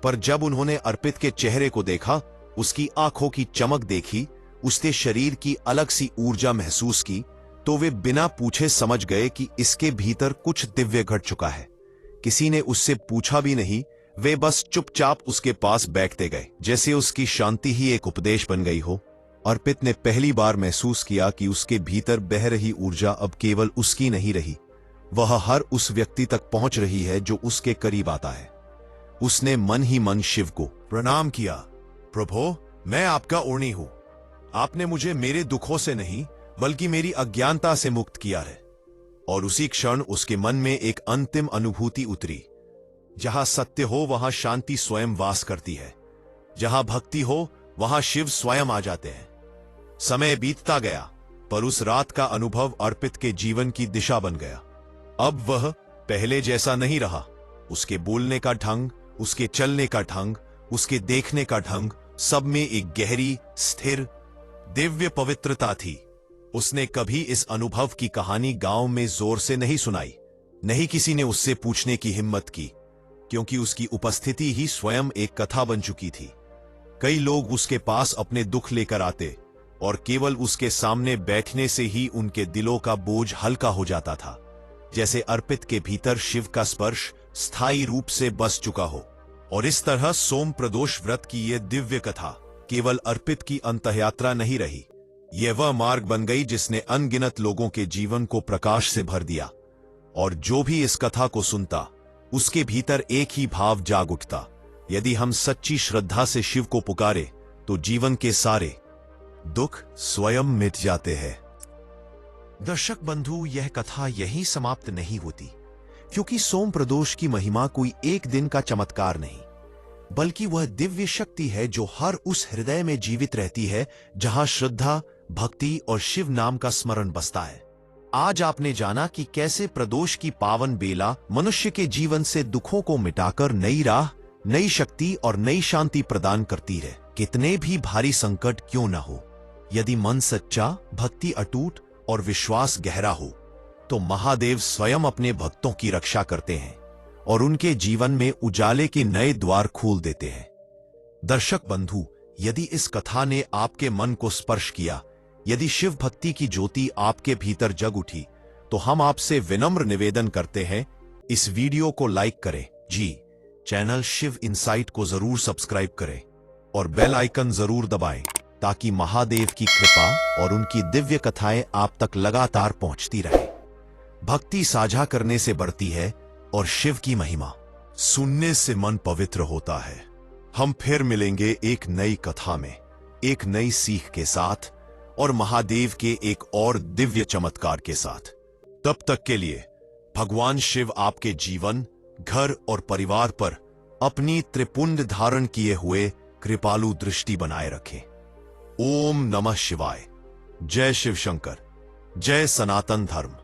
S1: पर जब उन्होंने अर्पित के चेहरे को देखा, उसकी आंखों की चमक देखी, उसके शरीर की अलग सी ऊर्जा महसूस की, तो वे बिना पूछे समझ गए कि इसके भीतर कुछ दिव्य घट चुका है। किसी ने उससे पूछा भी नहीं, वे बस चुपचाप उसके पास बैठते गए, जैसे उसकी शांति ही एक उपदेश बन गई हो। अर्पित ने पहली बार महसूस किया कि उसके भीतर बह रही ऊर्जा अब केवल उसकी नहीं रही, वह हर उस व्यक्ति तक पहुंच रही है जो उसके करीब आता है। उसने मन ही मन शिव को प्रणाम किया। प्रभु, मैं आपका ऋणी हूं। आपने मुझे मेरे दुखों से नहीं बल्कि मेरी अज्ञानता से मुक्त किया है। और उसी क्षण उसके मन में एक अंतिम अनुभूति उतरी। जहां सत्य हो वहां शांति स्वयं वास करती है। जहां भक्ति हो वहां शिव स्वयं आ जाते हैं। समय बीतता गया, पर उस रात का अनुभव अर्पित के जीवन की दिशा बन गया। अब वह पहले जैसा नहीं रहा। उसके बोलने का ढंग, उसके चलने का ढंग, उसके देखने का ढंग, सब में एक गहरी, स्थिर, दिव्य पवित्रता थी। उसने कभी इस अनुभव की कहानी गांव में जोर से नहीं सुनाई। नहीं किसी ने उससे पूछने की हिम्मत की, क्योंकि उसकी उपस्थिति ही स्वयं एक कथा बन चुकी थी। कई लोग उसके पास अपने दुख लेकर आते और केवल उसके सामने बैठने से ही उनके दिलों का बोझ हल्का हो जाता था, जैसे अर्पित के भीतर शिव का स्पर्श स्थायी रूप से बस चुका हो। और इस तरह सोम प्रदोष व्रत की यह दिव्य कथा केवल अर्पित की अंतयात्रा नहीं रही, यह वह मार्ग बन गई जिसने अनगिनत लोगों के जीवन को प्रकाश से भर दिया। और जो भी इस कथा को सुनता, उसके भीतर एक ही भाव जाग उठता, यदि हम सच्ची श्रद्धा से शिव को पुकारे तो जीवन के सारे दुख स्वयं मिट जाते हैं। दर्शक बंधु, यह कथा यहीं समाप्त नहीं होती, क्योंकि सोम प्रदोष की महिमा कोई एक दिन का चमत्कार नहीं, बल्कि वह दिव्य शक्ति है जो हर उस हृदय में जीवित रहती है जहां श्रद्धा, भक्ति और शिव नाम का स्मरण बसता है। आज आपने जाना कि कैसे प्रदोष की पावन बेला मनुष्य के जीवन से दुखों को मिटाकर नई राह, नई शक्ति और नई शांति प्रदान करती है। कितने भी भारी संकट क्यों न हो, यदि मन सच्चा, भक्ति अटूट और विश्वास गहरा हो, तो महादेव स्वयं अपने भक्तों की रक्षा करते हैं और उनके जीवन में उजाले के नए द्वार खोल देते हैं। दर्शक बंधु, यदि इस कथा ने आपके मन को स्पर्श किया, यदि शिव भक्ति की ज्योति आपके भीतर जग उठी, तो हम आपसे विनम्र निवेदन करते हैं, इस वीडियो को लाइक करें, चैनल शिव इनसाइट को जरूर सब्सक्राइब करें और बेल आइकन जरूर दबाएं, ताकि महादेव की कृपा और उनकी दिव्य कथाएं आप तक लगातार पहुंचती रहे। भक्ति साझा करने से बढ़ती है और शिव की महिमा सुनने से मन पवित्र होता है। हम फिर मिलेंगे एक नई कथा में, एक नई सीख के साथ और महादेव के एक और दिव्य चमत्कार के साथ। तब तक के लिए भगवान शिव आपके जीवन, घर और परिवार पर अपनी त्रिपुंड धारण किए हुए कृपालु दृष्टि बनाए रखें। ओम नमः शिवाय। जय शिव शंकर। जय सनातन धर्म।